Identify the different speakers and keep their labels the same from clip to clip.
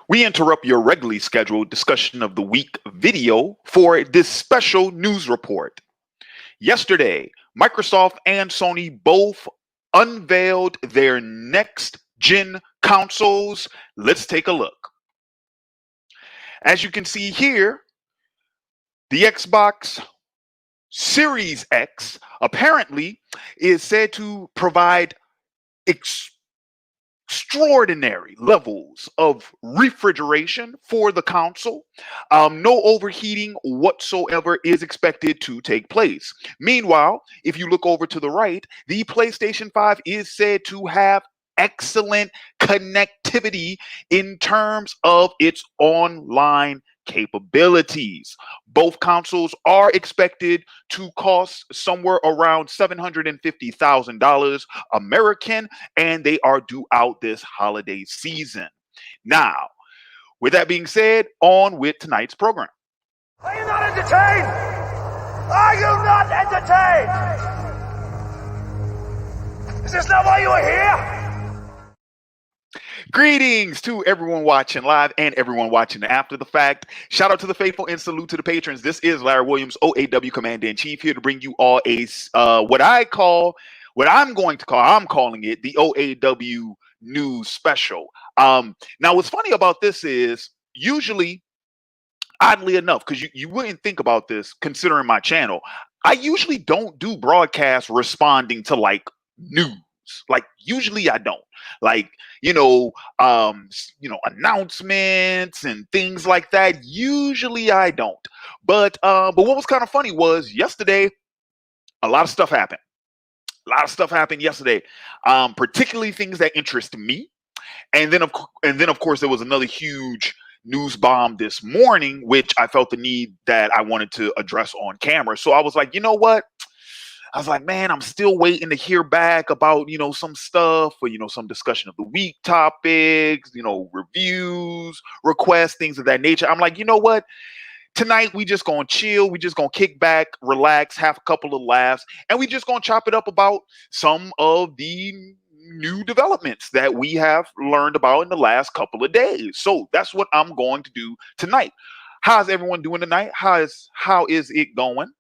Speaker 1: We interrupt your regularly scheduled discussion of the week video for this special news report. Yesterday, Microsoft and Sony both unveiled their next gen consoles. Let's take a look. As you can see here, the Xbox Series X apparently is said to provide extraordinary levels of refrigeration for the console. No overheating whatsoever is expected to take place. Meanwhile, if you look over to the right, the PlayStation 5 is said to have excellent connectivity in terms of its online capabilities. Both consoles are expected to cost somewhere around $750,000 American, and they are due out this holiday season. Now, with that being said, on with tonight's program.
Speaker 2: Are you not entertained? Are you not entertained? Is this not why you are here?
Speaker 1: Greetings to everyone watching live and everyone watching after the fact. Shout out to the faithful and salute to the patrons. This is Larry Williams, OAW Commander-in-Chief, here to bring you all a I'm calling it the OAW News Special. Now, what's funny about this is usually, oddly enough, because you wouldn't think about this considering my channel, I usually don't do broadcasts responding to like news. Like usually I don't. Like, announcements and things like that. Usually I don't. But what was kind of funny was yesterday, a lot of stuff happened. A lot of stuff happened yesterday, particularly things that interest me. And then of course there was another huge news bomb this morning, which I felt the need that I wanted to address on camera. So I was like, you know what? I was like, man, I'm still waiting to hear back about, some stuff or, some discussion of the week topics, reviews, requests, things of that nature. I'm like, you know what? Tonight, we just going to chill. We just going to kick back, relax, have a couple of laughs, and we just going to chop it up about some of the new developments that we have learned about in the last couple of days. So that's what I'm going to do tonight. How's everyone doing tonight? How is it going?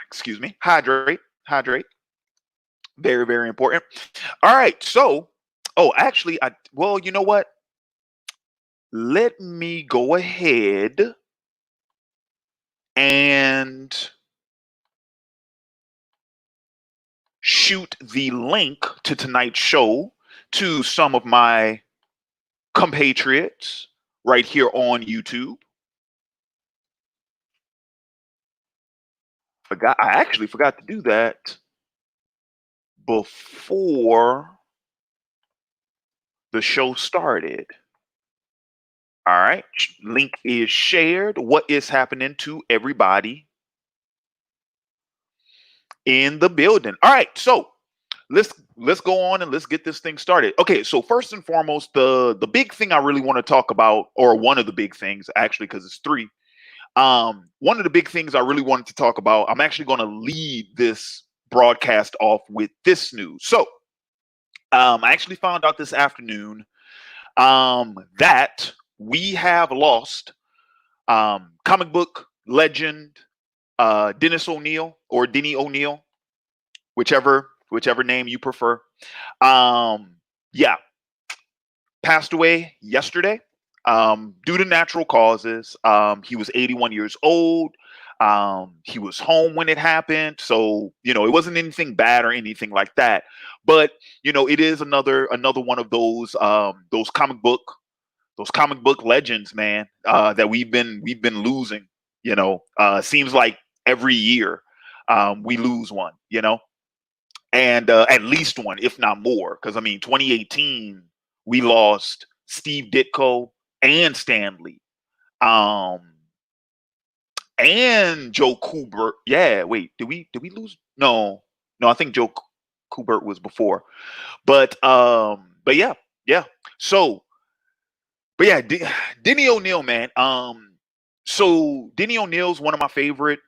Speaker 1: Excuse me. Hydrate. Very, very important. All right. So, actually, you know what? Let me go ahead and shoot the link to tonight's show to some of my compatriots right here on YouTube. I actually forgot to do that before the show started. All right, link is shared. What is happening to everybody in the building? All right, so let's go on and let's get this thing started. Okay, so first and foremost, the big thing I really want to talk about, or one of the big things actually, because it's three. One of the big things I really wanted to talk about, I'm actually going to lead this broadcast off with this news. So, I actually found out this afternoon that we have lost comic book legend Dennis O'Neil or Denny O'Neil, whichever name you prefer. Passed away yesterday. Due to natural causes. He was 81 years old. He was home when it happened. So, it wasn't anything bad or anything like that. But, it is another one of those comic book legends, man, that we've been losing. Seems like every year we lose one, and at least one, if not more. Because 2018 we lost Steve Ditko and Stan Lee, and Joe Kubert. Yeah, wait, did we lose? No, I think Joe Kubert was before, but yeah. So, but yeah, Denny O'Neil, man. So Denny O'Neil's one of my favorite,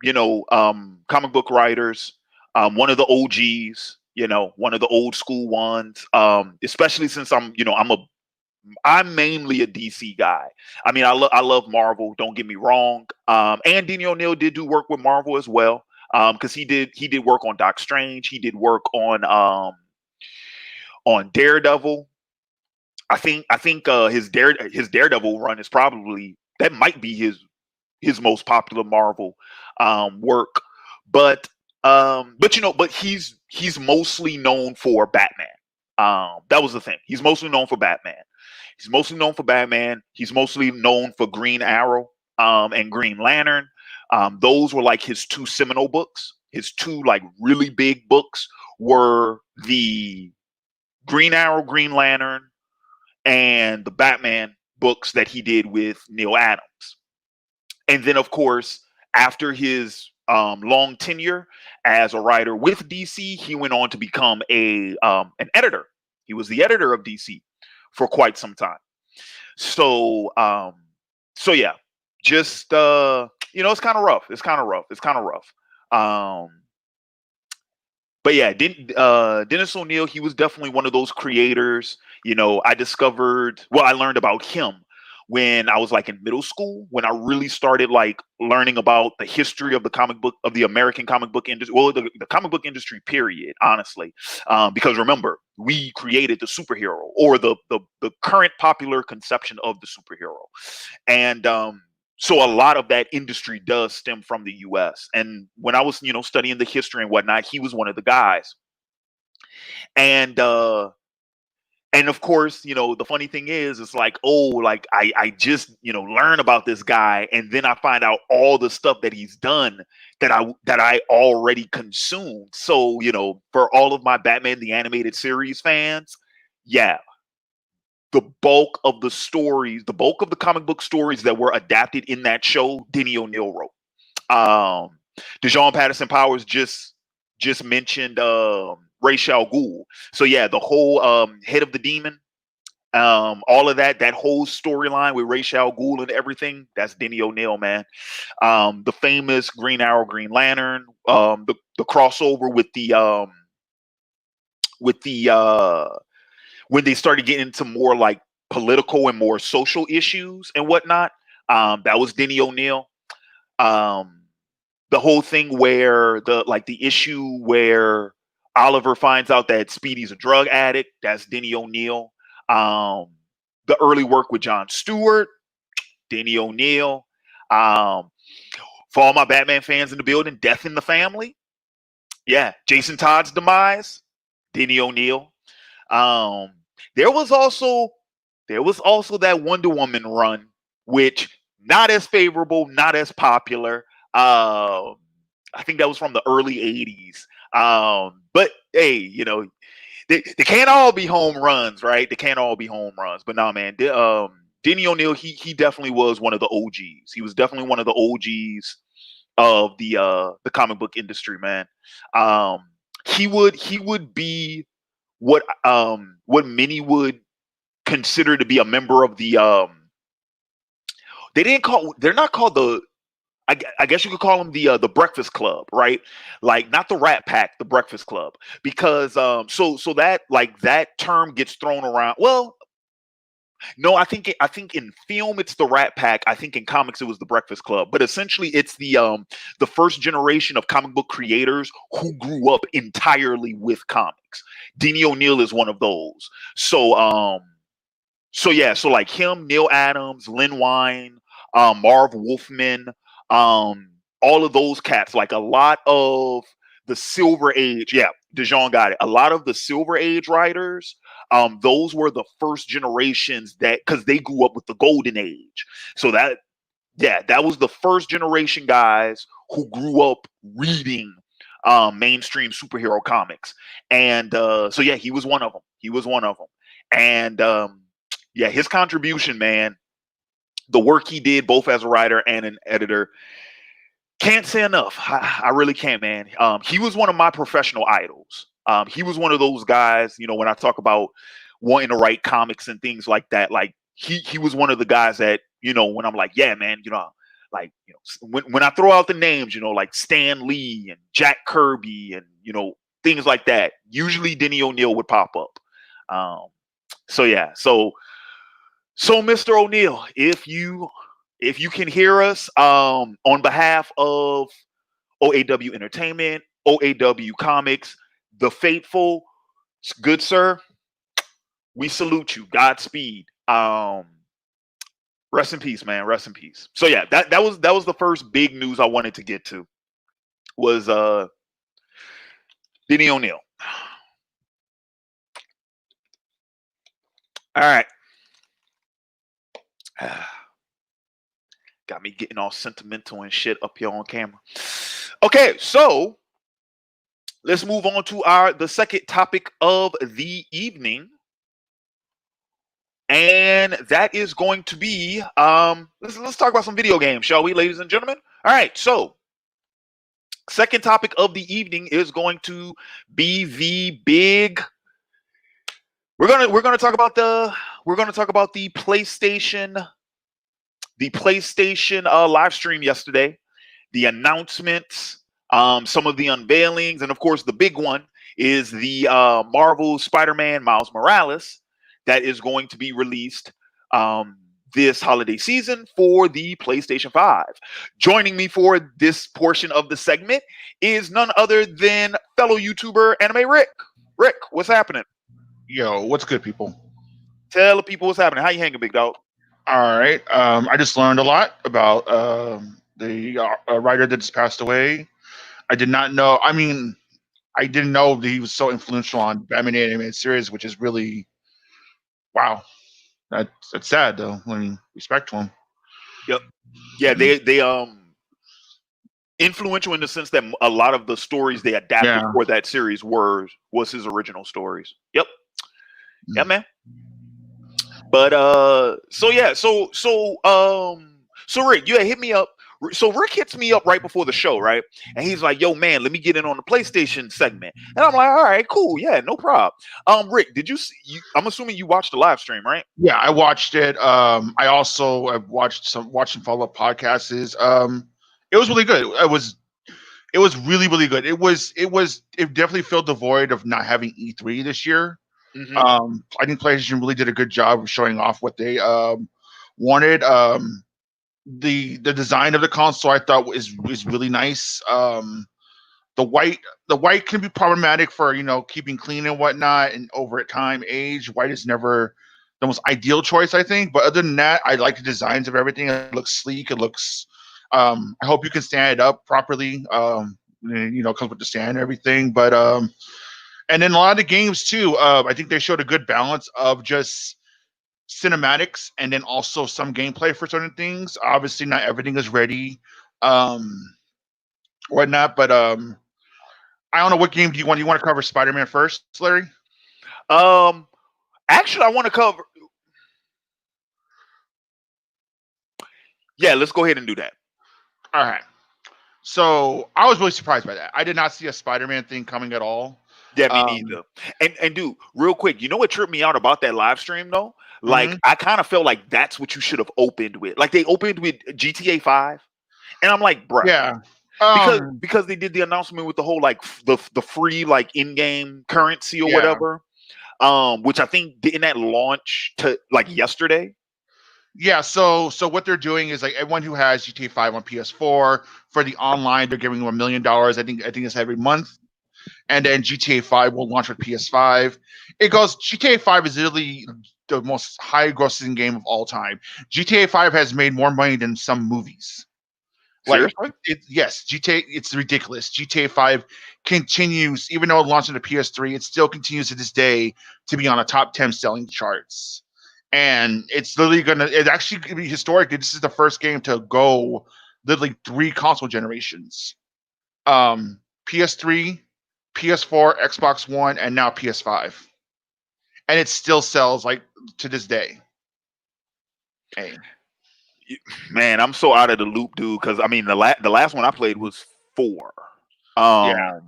Speaker 1: comic book writers. One of the OGs. one of the old school ones. Especially since I'm mainly a DC guy. I mean, I love Marvel. Don't get me wrong. And Denny O'Neil did do work with Marvel as well. Because he did work on Doc Strange. He did work on Daredevil. I think his Daredevil run is probably that might be his most popular Marvel work. But but he's mostly known for Batman. That was the thing. He's mostly known for Batman. He's mostly known for Batman. He's mostly known for Green Arrow and Green Lantern. Those were like his two seminal books. His two like really big books were the Green Arrow, Green Lantern, and the Batman books that he did with Neil Adams. And then, of course, after his long tenure as a writer with DC, he went on to become an editor. He was the editor of DC for quite some time. So, yeah, just it's kind of rough. It's kind of rough. It's kind of rough. But yeah, Dennis O'Neil, he was definitely one of those creators. I learned about him when I was like in middle school, when I really started like learning about the history of the American comic book industry, well, the comic book industry, period, honestly. Because remember, we created the superhero or the current popular conception of the superhero. And so a lot of that industry does stem from the US. And when I was, studying the history and whatnot, he was one of the guys. And of course, the funny thing is, it's like, oh, like I just, learn about this guy, and then I find out all the stuff that he's done that I already consumed. So, for all of my Batman the Animated Series fans, yeah, the bulk of the bulk of the comic book stories that were adapted in that show, Denny O'Neil wrote. DeJean Patterson Powers just mentioned Ra's al Ghul. So yeah, the whole Head of the Demon, all of that whole storyline with Ra's al Ghul and everything, that's Denny O'Neil, man. The famous Green Arrow, Green Lantern, the crossover with the when they started getting into more like political and more social issues and whatnot. That was Denny O'Neil. The whole thing where the issue where Oliver finds out that Speedy's a drug addict, that's Denny O'Neil. The early work with John Stewart, Denny O'Neil. For all my Batman fans in the building, Death in the Family. Yeah, Jason Todd's demise, Denny O'Neil. Um, there was also that Wonder Woman run, which not as favorable, not as popular. I think that was from the early '80s. But hey, they can't all be home runs, right? They can't all be home runs. But nah, man, Denny O'Neil, he definitely was one of the OGs. He was definitely one of the OGs of the comic book industry, man. He would be what many would consider to be a member of the they're not called I guess you could call them the Breakfast Club, right? Like not the Rat Pack, the Breakfast Club, because so that like that term gets thrown around. Well, no, I think in film it's the Rat Pack. I think in comics it was the Breakfast Club. But essentially it's the first generation of comic book creators who grew up entirely with comics. Denny O'Neil is one of those. So yeah, so like him, Neil Adams, Len Wein, Marv Wolfman, all of those cats, like a lot of the Silver Age, yeah, DeJean got it. A lot of the Silver Age writers, those were the first generations that because they grew up with the Golden Age. So that was the first generation guys who grew up reading mainstream superhero comics. And so yeah, he was one of them. He was one of them. And yeah, his contribution, man, the work he did both as a writer and an editor, can't say enough. I really can't, man. He was one of my professional idols. He was one of those guys, when I talk about wanting to write comics and things like that, like he was one of the guys that, when I'm like, yeah, man, like, when I throw out the names, like Stan Lee and Jack Kirby and, things like that. Usually Denny O'Neil would pop up. Um, so yeah, so Mr. O'Neil, if you can hear us, on behalf of OAW Entertainment, OAW Comics, the faithful, good sir, we salute you. Godspeed. Rest in peace, man. Rest in peace. So yeah, that was the first big news I wanted to get to was Denny O'Neil. All right. Got me getting all sentimental and shit up here on camera. Okay, so let's move on to the second topic of the evening. And that is going to be let's talk about some video games, shall we, ladies and gentlemen? All right, so second topic of the evening is going to be the big we're gonna talk about the PlayStation live stream yesterday, the announcements, some of the unveilings, and of course the big one is the Marvel Spider-Man Miles Morales that is going to be released this holiday season for the PlayStation 5. Joining me for this portion of the segment is none other than fellow YouTuber Anime Rick. Rick, what's happening?
Speaker 3: Yo, what's good, people?
Speaker 1: Tell the people what's happening. How you hanging, big dog?
Speaker 3: All right. I just learned a lot about the writer that just passed away. I did not know. I mean, I didn't know that he was so influential on Batman animated series, which is really wow. That's sad though. I mean, respect to him.
Speaker 1: Yep. Yeah, they influential in the sense that a lot of the stories they adapted
Speaker 3: Yeah.
Speaker 1: for that series was his original stories. Yep. Yeah, man. But so yeah, so Rick, you had hit me up. So Rick hits me up right before the show, right? And he's like, "Yo, man, let me get in on the PlayStation segment." And I'm like, "All right, cool, yeah, no problem." Rick, did you see? I'm assuming you watched the live stream, right?
Speaker 3: Yeah, I watched it. I also have watched some follow up podcasts. It was really good. It was really really good. It definitely filled the void of not having E3 this year.
Speaker 1: Mm-hmm.
Speaker 3: I think PlayStation really did a good job of showing off what they wanted. The design of the console I thought is really nice. The white can be problematic for keeping clean and whatnot, and over time age. White is never the most ideal choice, I think. But other than that, I like the designs of everything. It looks sleek. It looks. I hope you can stand it up properly. Comes with the stand and everything. But and then a lot of the games too. I think they showed a good balance of just cinematics and then also some gameplay for certain things. Obviously, not everything is ready, whatnot. But I don't know what game do you want. You want to cover Spider-Man first, Larry?
Speaker 1: Actually, I want to cover. Yeah, let's go ahead and do that.
Speaker 3: All right. So I was really surprised by that. I did not see a Spider-Man thing coming at all.
Speaker 1: Yeah, me neither. And dude, real quick, you know what tripped me out about that live stream though? Like
Speaker 3: Mhm.
Speaker 1: I kind of felt like that's what you should have opened with. Like they opened with GTA 5. And I'm like, bruh,
Speaker 3: Yeah.
Speaker 1: because they did the announcement with the whole like the free like in-game currency or
Speaker 3: Yeah.
Speaker 1: whatever. Which I think didn't that launch to like yesterday?
Speaker 3: Yeah, so what they're doing is like everyone who has GTA 5 on PS4 for the online, they're giving them $1 million. I think it's every month, and then GTA 5 will launch with PS5. It goes GTA 5 is literally the most high grossing game of all time. GTA 5 has made more money than some movies. Like
Speaker 1: Seriously?
Speaker 3: yes, GTA, it's ridiculous. GTA 5 continues, even though it launched on the PS3, it still continues to this day to be on the top 10 selling charts. And it's literally it's actually gonna be historic. This is the first game to go literally 3 console generations. PS3, PS4, Xbox One, and now PS5. And it still sells like to this day. Hey.
Speaker 1: Man, I'm so out of the loop, dude. Because I mean, the last one I played was 4.
Speaker 3: Yeah.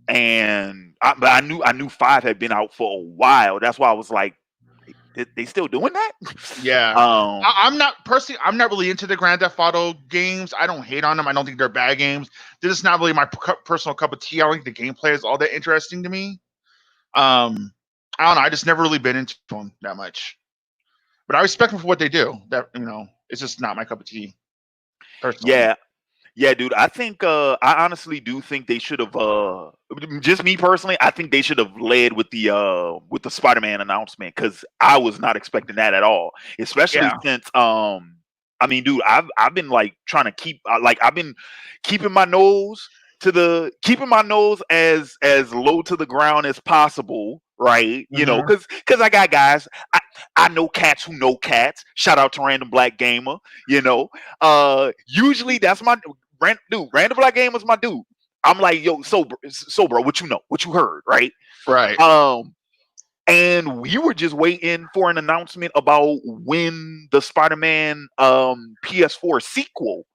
Speaker 1: And but I knew 5 had been out for a while. That's why I was like, They still doing that?
Speaker 3: Yeah.
Speaker 1: um,
Speaker 3: I'm not personally. I'm not really into the Grand Theft Auto games. I don't hate on them. I don't think they're bad games. They're just not really my personal cup of tea. I don't think the gameplay is all that interesting to me. I don't know. I just never really been into them that much. But I respect them for what they do. That it's just not my cup of tea personally.
Speaker 1: yeah, yeah, dude. I think I honestly do think they should have just me personally, I think they should have led with the Spider-Man announcement cuz I was not expecting that at all. Especially
Speaker 3: Yeah.
Speaker 1: since I mean, dude, I've been like trying to keep like I've been keeping my nose keeping my nose as low to the ground as possible, right? You know,
Speaker 3: Hmm.
Speaker 1: cuz I got guys I know cats who know cats. Shout out to Random Black Gamer, you know. Usually that's my dude. Random Black Gamer's my dude. I'm like, yo, so bro, what you know, what you heard, right?
Speaker 3: Right.
Speaker 1: Um, and we were just waiting for an announcement about when the Spider-Man PS4 sequel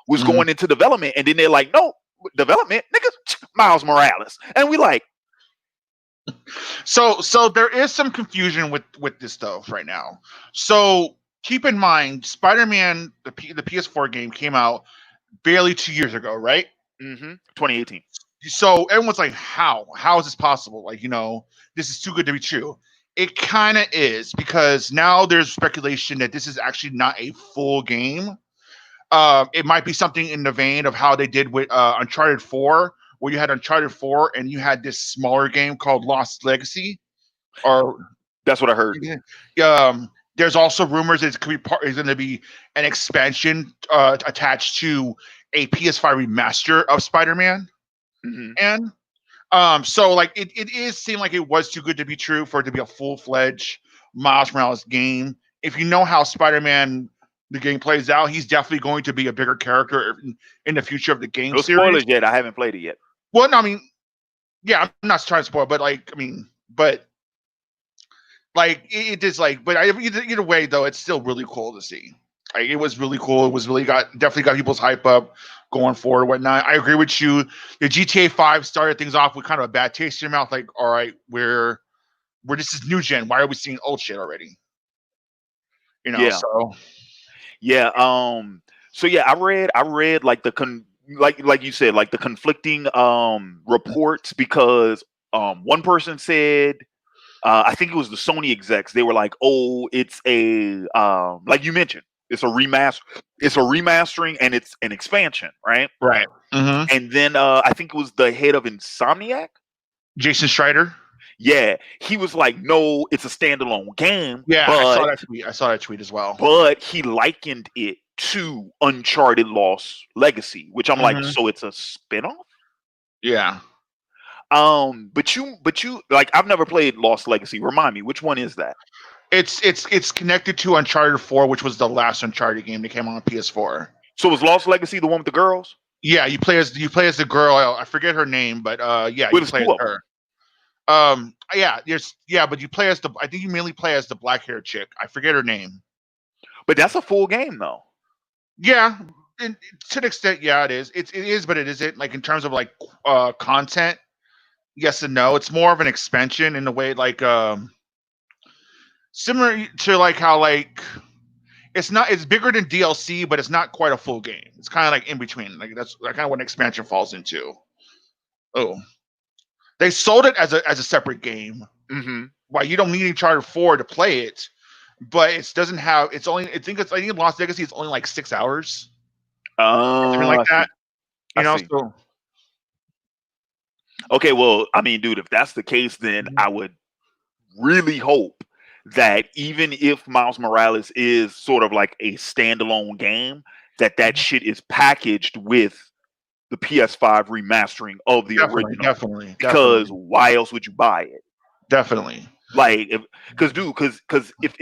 Speaker 1: was
Speaker 3: Hmm.
Speaker 1: going into development, and then they're like, no, development, niggas, Miles Morales, and we like,
Speaker 3: So there is some confusion with this stuff right now. So keep in mind, Spider-Man, the PS4 game came out barely 2 years ago, right?
Speaker 1: 2018.
Speaker 3: So everyone's like, how? How is this possible? Like, this is too good to be true. It kind of is because now there's speculation that this is actually not a full game. It might be something in the vein of how they did with Uncharted 4, where you had Uncharted 4 and you had this smaller game called Lost Legacy. Or
Speaker 1: That's what I heard.
Speaker 3: there's also rumors that it could be is going to be an expansion attached to a PS5 remaster of Spider-Man.
Speaker 1: Hmm.
Speaker 3: And so like it is seemed like it was too good to be true for it to be a full-fledged Miles Morales game. If you know how Spider-Man the game plays out, he's definitely going to be a bigger character in the future of the game
Speaker 1: No
Speaker 3: series.
Speaker 1: spoilers yet. I haven't played it yet.
Speaker 3: Well, no, I mean, yeah, I'm not trying to spoil, but like, I mean, but like it is like, but either way though, it's still really cool to see. Like, it was really cool. It was really definitely got people's hype up going forward and whatnot. I agree with you. The GTA 5 started things off with kind of a bad taste in your mouth. Like, all right, we're this is new gen. Why are we seeing old shit already?
Speaker 1: Yeah.
Speaker 3: So
Speaker 1: Yeah. So yeah, I read like like you said, like the conflicting reports because one person said I think it was the Sony execs, they were like, "Oh, it's a like you mentioned, it's a remastering and it's an expansion, right?"
Speaker 3: right. Hmm.
Speaker 1: And then I think it was the head of Insomniac.
Speaker 3: Jason Strider.
Speaker 1: Yeah, he was like, "No, it's a standalone game,
Speaker 3: Yeah, I saw
Speaker 1: but
Speaker 3: that tweet. I saw that tweet as well.
Speaker 1: he likened it to Uncharted Lost Legacy, which I'm like,
Speaker 3: Hmm.
Speaker 1: so it's a spinoff.
Speaker 3: Yeah.
Speaker 1: But you like, I've never played Lost Legacy. Remind me, which one is that?
Speaker 3: It's connected to Uncharted 4, which was the last Uncharted game that came on PS4.
Speaker 1: So was Lost Legacy the one with the girls?
Speaker 3: Yeah, you play as the girl. I forget her name, but yeah,
Speaker 1: Well,
Speaker 3: you
Speaker 1: there's
Speaker 3: play
Speaker 1: two
Speaker 3: as
Speaker 1: of them,
Speaker 3: her. But you play as the. I think you mainly play as the black hair chick. I forget her name.
Speaker 1: but that's a full game though.
Speaker 3: Yeah, and to an extent, yeah, it is. It is, but it isn't. Like in terms of like content, yes and no. It's more of an expansion in the way like similar to like how like it's bigger than DLC, but it's not quite a full game. It's kind of like in between. Like that's kind of what an expansion falls into. Oh, they sold it as a separate game.
Speaker 1: Hmm.
Speaker 3: Why you don't need Uncharted 4 to play it, but it doesn't have. It's only. I think Lost Legacy is only like 6 hours, something like
Speaker 1: I see.
Speaker 3: that.
Speaker 1: I see.
Speaker 3: So
Speaker 1: Okay, well, I mean, dude, if that's the case, then I would really hope that even if Miles Morales is sort of like a standalone game, that shit is packaged with the PS5 remastering of the
Speaker 3: definitely,
Speaker 1: original.
Speaker 3: definitely,
Speaker 1: Because
Speaker 3: definitely,
Speaker 1: why else would you buy it?
Speaker 3: definitely.
Speaker 1: Like, because if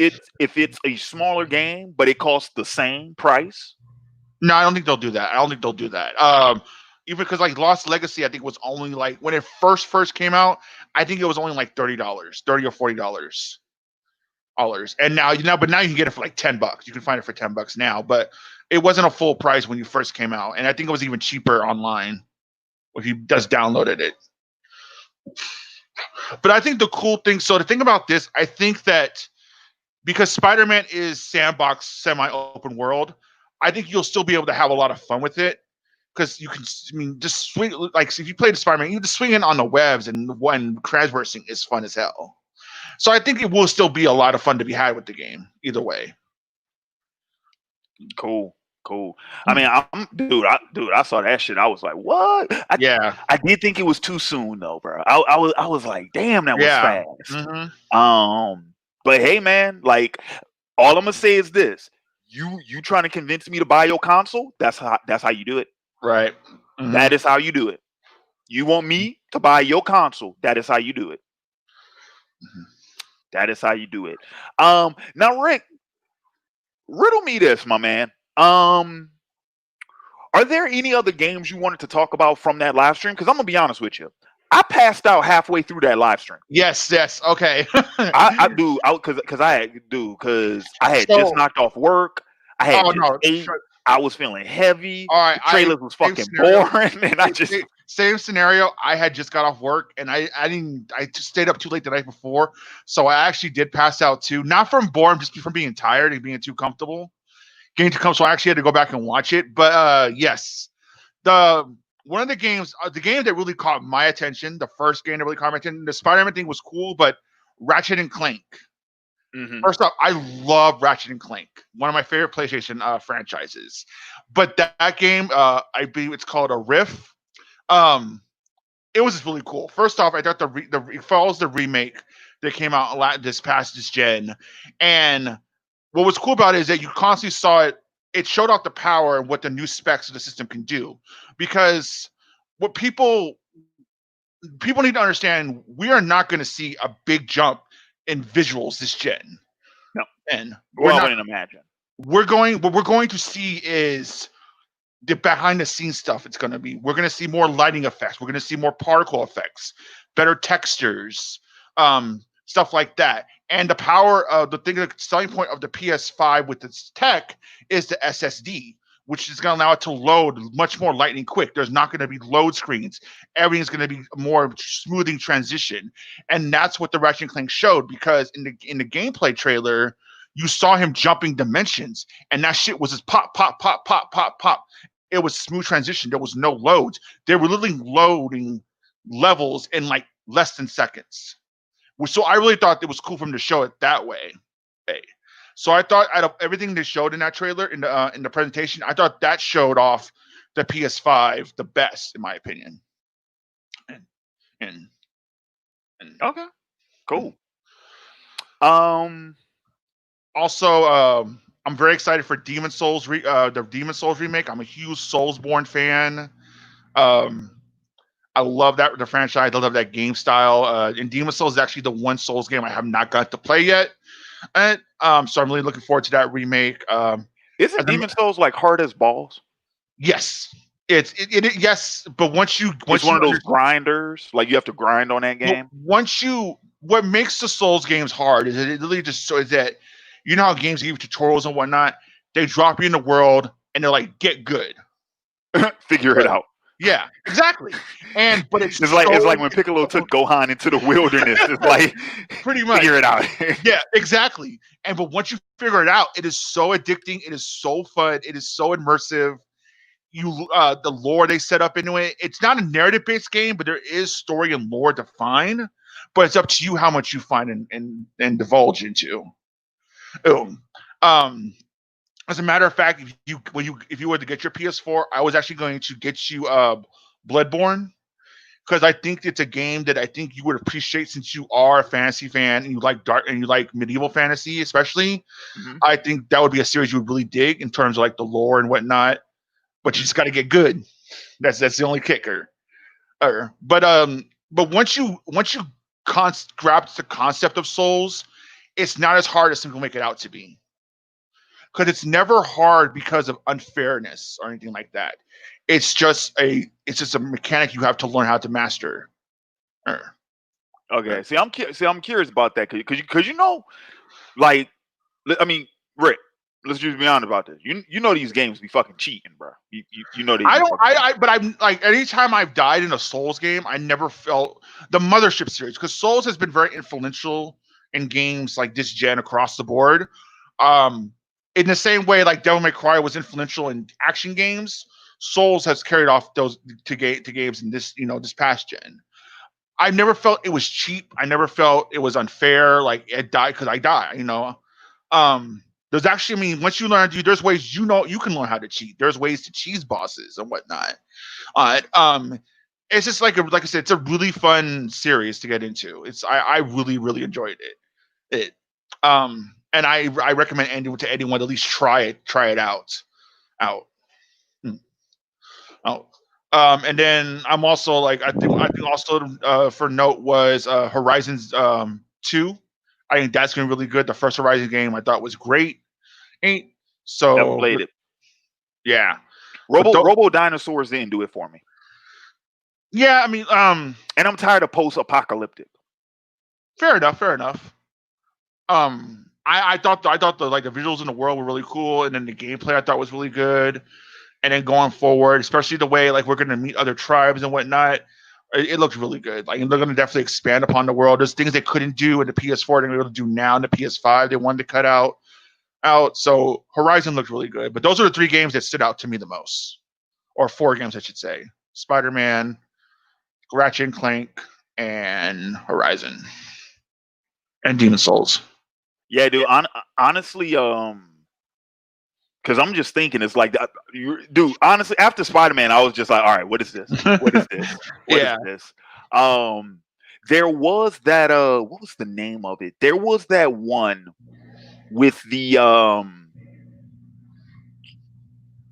Speaker 1: it's a smaller game but it costs the same price.
Speaker 3: No, I don't think they'll do that. I don't think they'll do that. Even because like Lost Legacy, I think was only like when it first came out, I think it was only like $30, $30 or $40. And but now you can get it for like $10. You can find it for $10 now, but it wasn't a full price when you first came out, and I think it was even cheaper online if you just downloaded it. But I think the cool thing, so to think about this, I think that because Spider-Man is sandbox, semi-open world. I think you'll still be able to have a lot of fun with it because you can. I mean, just swing like if you play the Spider-Man, you just swing it on the webs and when transversing is fun as hell. So I think it will still be a lot of fun to be had with the game either way.
Speaker 1: Cool, cool. I mean, I saw that shit. I was like, what?
Speaker 3: Yeah,
Speaker 1: I did think it was too soon though, bro. I was like, damn, that was
Speaker 3: yeah.
Speaker 1: fast.
Speaker 3: hmm
Speaker 1: But hey, man, like, all I'm gonna say is this: you trying to convince me to buy your console? That's how you do it.
Speaker 3: Right. hmm
Speaker 1: That is how you do it. You want me to buy your console? That is how you do it. That is how you do it. Now, Rick, riddle me this, my man. Are there any other games you wanted to talk about from that live stream? Because I'm gonna be honest with you, I passed out halfway through that live stream.
Speaker 3: Yes. Yes. Okay.
Speaker 1: I do out because I had just
Speaker 3: So,
Speaker 1: knocked off work. I had
Speaker 3: oh
Speaker 1: just
Speaker 3: no.
Speaker 1: ate. I was feeling heavy.
Speaker 3: All right.
Speaker 1: The trailers was
Speaker 3: Same
Speaker 1: fucking
Speaker 3: scenario.
Speaker 1: boring, and I just
Speaker 3: Same scenario. I had just got off work and I just stayed up too late the night before, so I actually did pass out too. Not from boredom, just from being tired and being too comfortable. Getting too comfortable, so I actually had to go back and watch it. But yes, the one of the game that really caught my attention, the first game that really caught my attention, the Spider-Man thing was cool, but Ratchet and Clank.
Speaker 1: mhm.
Speaker 3: First off, I love Ratchet and Clank, one of my favorite PlayStation franchises. But that game, I believe it's called a Riff. Um, it was just really cool. First off, I thought it follows the remake that came out this gen, and what was cool about it is that you constantly saw it. It showed off the power and what the new specs of the system can do. Because what people need to understand, we are not going to see a big jump in visuals this gen,
Speaker 1: No,
Speaker 3: and we're
Speaker 1: well, I
Speaker 3: not.
Speaker 1: wouldn't imagine.
Speaker 3: What we're going to see is the behind the scenes stuff. It's going to be we're going to see more lighting effects, we're going to see more particle effects, better textures, stuff like that. And the power of the selling point of the PS5 with its tech is the SSD, which is going to allow it to load much more lightning quick. There's not going to be load screens. Everything's going to be more smoothing transition, and that's what the Ratchet and Clank showed. Because in the gameplay trailer, you saw him jumping dimensions, and that shit was just pop, pop, pop, pop, pop, pop. It was smooth transition. There was no loads. They were literally loading levels in like less than seconds. So I really thought it was cool for him to show it that way. Hey. So I thought out of everything they showed in that trailer in the presentation, I thought that showed off the PS5 the best, in my opinion. And and, and
Speaker 1: Okay, cool. Um,
Speaker 3: also, I'm very excited for the Demon Souls remake. I'm a huge Soulsborne fan. Um, I love the franchise. I love that game style. And Demon Souls is actually the one Souls game I have not got to play yet. And so I'm really looking forward to that remake.
Speaker 1: isn't
Speaker 3: As a
Speaker 1: Demon Souls like hard as balls?
Speaker 3: Yes, yes, but
Speaker 1: It's
Speaker 3: once
Speaker 1: one
Speaker 3: you
Speaker 1: of those grinders. Like you have to grind on that game.
Speaker 3: what makes the Souls games hard is that it literally just so is that you know how games give you tutorials and whatnot. They drop you in the world and they're like, get good.
Speaker 1: Figure it out.
Speaker 3: Yeah, exactly. And but
Speaker 1: It's like when Piccolo took Gohan into the wilderness. It's like
Speaker 3: pretty much
Speaker 1: figure it out.
Speaker 3: yeah, exactly. And but once you figure it out, it is so addicting. It is so fun. It is so immersive. The lore they set up into it. It's not a narrative based game, but there is story and lore defined. But it's up to you how much you find and divulge into. Oh, um, as a matter of fact, if you were to get your PS4, I was actually going to get you Bloodborne because I think it's a game that I think you would appreciate since you are a fantasy fan and you like dark and you like medieval fantasy, especially.
Speaker 1: Mhm.
Speaker 3: I think that would be a series you would really dig in terms of like the lore and whatnot. But you just got to get good. That's the only kicker. But once you grasp the concept of souls, it's not as hard as people make it out to be. Because it's never hard because of unfairness or anything like that. It's just a mechanic you have to learn how to master. Er,
Speaker 1: Okay.
Speaker 3: er.
Speaker 1: See, I'm curious about that because you know, like, I mean, Rick. Let's just be honest about this. You know these games be fucking cheating, bro. You know they.
Speaker 3: I
Speaker 1: Be
Speaker 3: don't.
Speaker 1: fucking cheating.
Speaker 3: But I'm like anytime I've died in a Souls game, I never felt the Mothership series because Souls has been very influential in games like this gen across the board. Um, in the same way, like Devil May Cry was influential in action games, Souls has carried off those to games in this this past gen. I never felt it was cheap. I never felt it was unfair. Like it died because I die. There's actually, I mean, once you learn how to do, there's ways you can learn how to cheat. There's ways to cheese bosses and whatnot. Uh, um, it's just like I said, it's a really fun series to get into. I really really enjoyed it. And I recommend anyone to at least try it out. Hmm. Oh. And then I'm also like I think also for note was Horizons 2. I think that's gonna be really good. The first Horizon game I thought was great. Ain't
Speaker 1: Never
Speaker 3: so
Speaker 1: played it.
Speaker 3: yeah. But
Speaker 1: Robo Dinosaurs didn't do it for me.
Speaker 3: yeah, I mean,
Speaker 1: And I'm tired of post-apocalyptic.
Speaker 3: fair enough, fair enough. I thought the like the visuals in the world were really cool, and then the gameplay I thought was really good. And then going forward, especially the way like we're going to meet other tribes and whatnot, it looks really good. Like they're going to definitely expand upon the world. There's things they couldn't do in the PS4 they're able to do now in the PS5. They wanted to cut out. So Horizon looked really good. But those are the three games that stood out to me the most, or four games I should say: Spider-Man, Ratchet and Clank, and Horizon, and Demon Souls.
Speaker 1: Yeah, dude. Honestly, because I'm just thinking, it's like, dude. Honestly, after Spider-Man, I was just like, all right, what is this? What is this? What is
Speaker 3: Yeah.
Speaker 1: this? There was that. What was the name of it? There was that one with the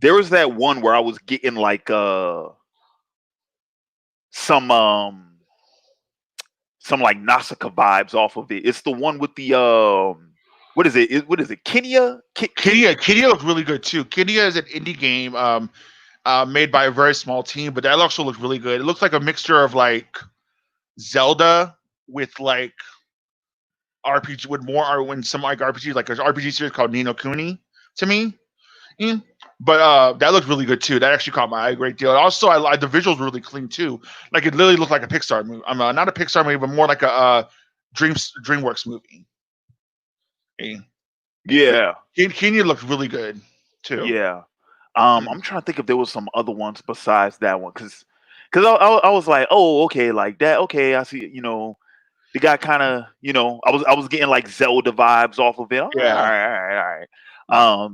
Speaker 1: There was that one where I was getting like some some like Nausicaa vibes off of it. It's the one with the what is it? What is it? Kenya?
Speaker 3: Kidia looked really good too. Kidia is an indie game made by a very small team, but that also looked really good. It looks like a mixture of like Zelda with like RPG with more or when some like RPG like an RPG series called Nino Kuni to me. Mm. But that looked really good too. That actually caught my eye a great deal. Also, I the visuals were really clean too. Like it literally looked like a Pixar movie. Not a Pixar movie, but more like a DreamWorks movie. Eh.
Speaker 1: Yeah,
Speaker 3: Kenya looked really good too.
Speaker 1: yeah.
Speaker 3: Mm.
Speaker 1: I'm trying to think if there was some other ones besides that one, because I was like, oh, okay, like that. Okay, I see. The guy kind of, I was getting like Zelda vibes off of it. All right,
Speaker 3: Yeah.
Speaker 1: all right, all right.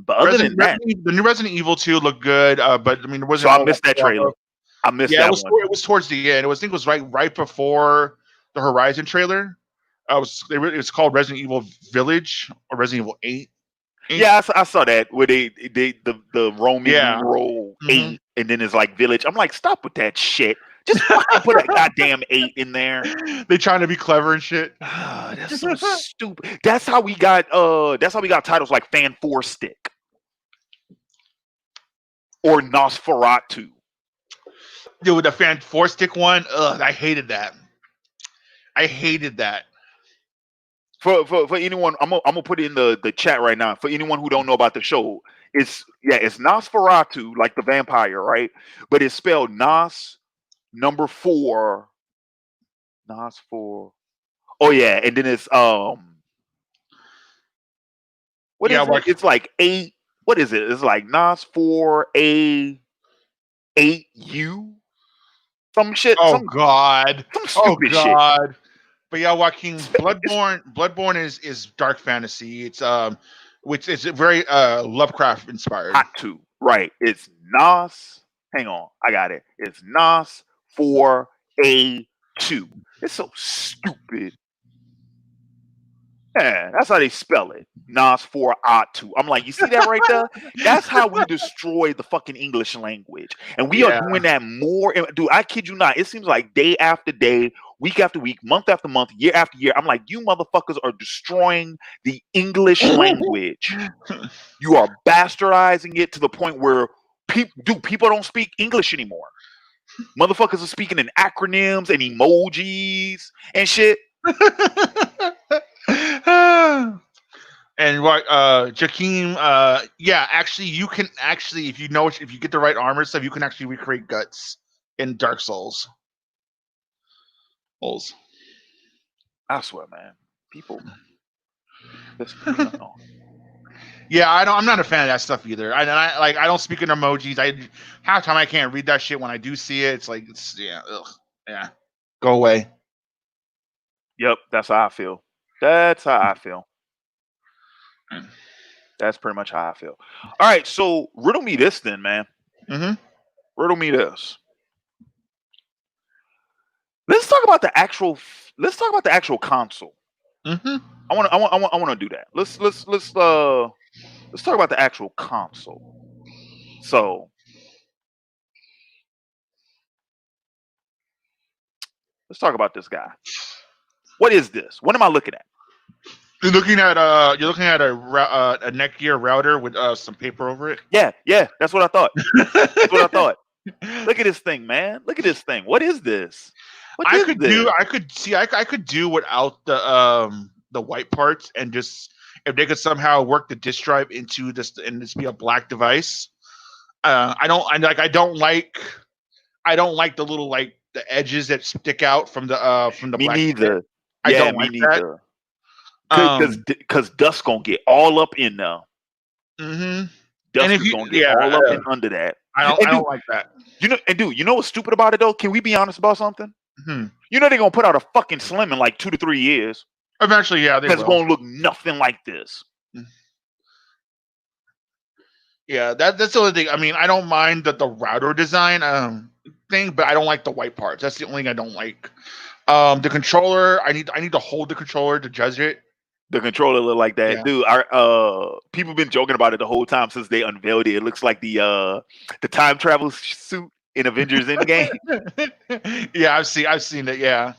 Speaker 1: But other than that,
Speaker 3: The new Resident Evil 2 looked good, but I mean, there
Speaker 1: so
Speaker 3: wasn't
Speaker 1: I
Speaker 3: all that
Speaker 1: missed that trailer.
Speaker 3: stuff.
Speaker 1: I missed
Speaker 3: Yeah,
Speaker 1: that one.
Speaker 3: it was towards the end. I think it was right before the Horizon trailer. It was called Resident Evil Village or Resident Evil 8.
Speaker 1: Yeah, I saw that where the Roman
Speaker 3: Yeah.
Speaker 1: numeral
Speaker 3: hmm
Speaker 1: 8, and then it's like village. I'm like, stop with that shit. Just fucking put a goddamn 8 in there.
Speaker 3: They trying to be clever and shit.
Speaker 1: That's so stupid. That's how we got titles like Fan Four Stick or Nosferatu.
Speaker 3: Dude, with the fan four stick one, ugh, I hated that. I hated that.
Speaker 1: For anyone, I'm gonna put it in the chat right now. For anyone who don't know about the show, it's Nosferatu, like the vampire, right? But it's spelled Nos number 4, Nos 4. Oh yeah, and then it's what
Speaker 3: Yeah,
Speaker 1: is it?
Speaker 3: like
Speaker 1: It's like 8. What is it? It's like Nos 4A8U. Some shit,
Speaker 3: oh god,
Speaker 1: some
Speaker 3: oh
Speaker 1: stupid shit.
Speaker 3: god. But yeah, Joaquin,
Speaker 1: It's
Speaker 3: Bloodborne is dark fantasy. It's which is very Lovecraft inspired.
Speaker 1: hot too, right? It's Nos. Hang on, I got it. It's Nos 4A2. It's so stupid. Yeah, that's how they spell it. Nas 4A2. I'm like, you see that right there? That's how we destroy the fucking English language. And we are
Speaker 3: Yeah.
Speaker 1: doing that more. Dude, I kid you not. It seems like day after day, week after week, month after month, year after year. I'm like, you motherfuckers are destroying the English language. You are bastardizing it to the point where people don't speak English anymore. Motherfuckers are speaking in acronyms and emojis and shit.
Speaker 3: And what Jakeem, yeah, actually you can actually if you get the right armor stuff, you can actually recreate guts in Dark Souls.
Speaker 1: I swear, man. People. Espino.
Speaker 3: Yeah, I'm not a fan of that stuff either. I don't speak in emojis. Half time I can't read that shit. When I do see it, it's like yeah. Go away.
Speaker 1: Yep, that's how I feel. That's how I feel.
Speaker 3: Mm.
Speaker 1: That's pretty much how I feel. All right, so riddle me this then, man.
Speaker 3: Mm-hmm.
Speaker 1: Riddle me this. Let's talk about the actual. Let's talk about the actual console.
Speaker 3: Mm-hmm.
Speaker 1: I want to do that. Let's talk about the actual console. So let's talk about this guy. What is this? What am I looking at?
Speaker 3: You're looking at a Netgear router with some paper over it.
Speaker 1: Yeah, that's what I thought. That's what I thought. Look at this thing, man. Look at this thing. What is this? What is this?
Speaker 3: I could do without the white parts, and just if they could somehow work the disk drive into this and this be a black device. I don't like the little like the edges that stick out from the
Speaker 1: Me
Speaker 3: black.
Speaker 1: neither.
Speaker 3: I
Speaker 1: Yeah,
Speaker 3: don't
Speaker 1: me
Speaker 3: like that.
Speaker 1: neither. Because dust gonna get all up in there.
Speaker 3: Mm-hmm.
Speaker 1: Dust is gonna get all up and under that.
Speaker 3: I don't like that.
Speaker 1: You know what's stupid about it though? Can we be honest about something?
Speaker 3: Mm-hmm.
Speaker 1: You know they're gonna put out a fucking Slim in like 2 to 3 years.
Speaker 3: Eventually, yeah,
Speaker 1: That's gonna look nothing like this.
Speaker 3: Yeah, that's the only thing. I mean, I don't mind the router design thing, but I don't like the white parts. That's the only thing I don't like. The controller, I need to hold the controller to judge it.
Speaker 1: The controller look like that,
Speaker 3: Yeah.
Speaker 1: dude. Our people been joking about it the whole time since they unveiled it. It looks like the time travel suit in Avengers Endgame.
Speaker 3: Yeah, I've seen it. Yeah.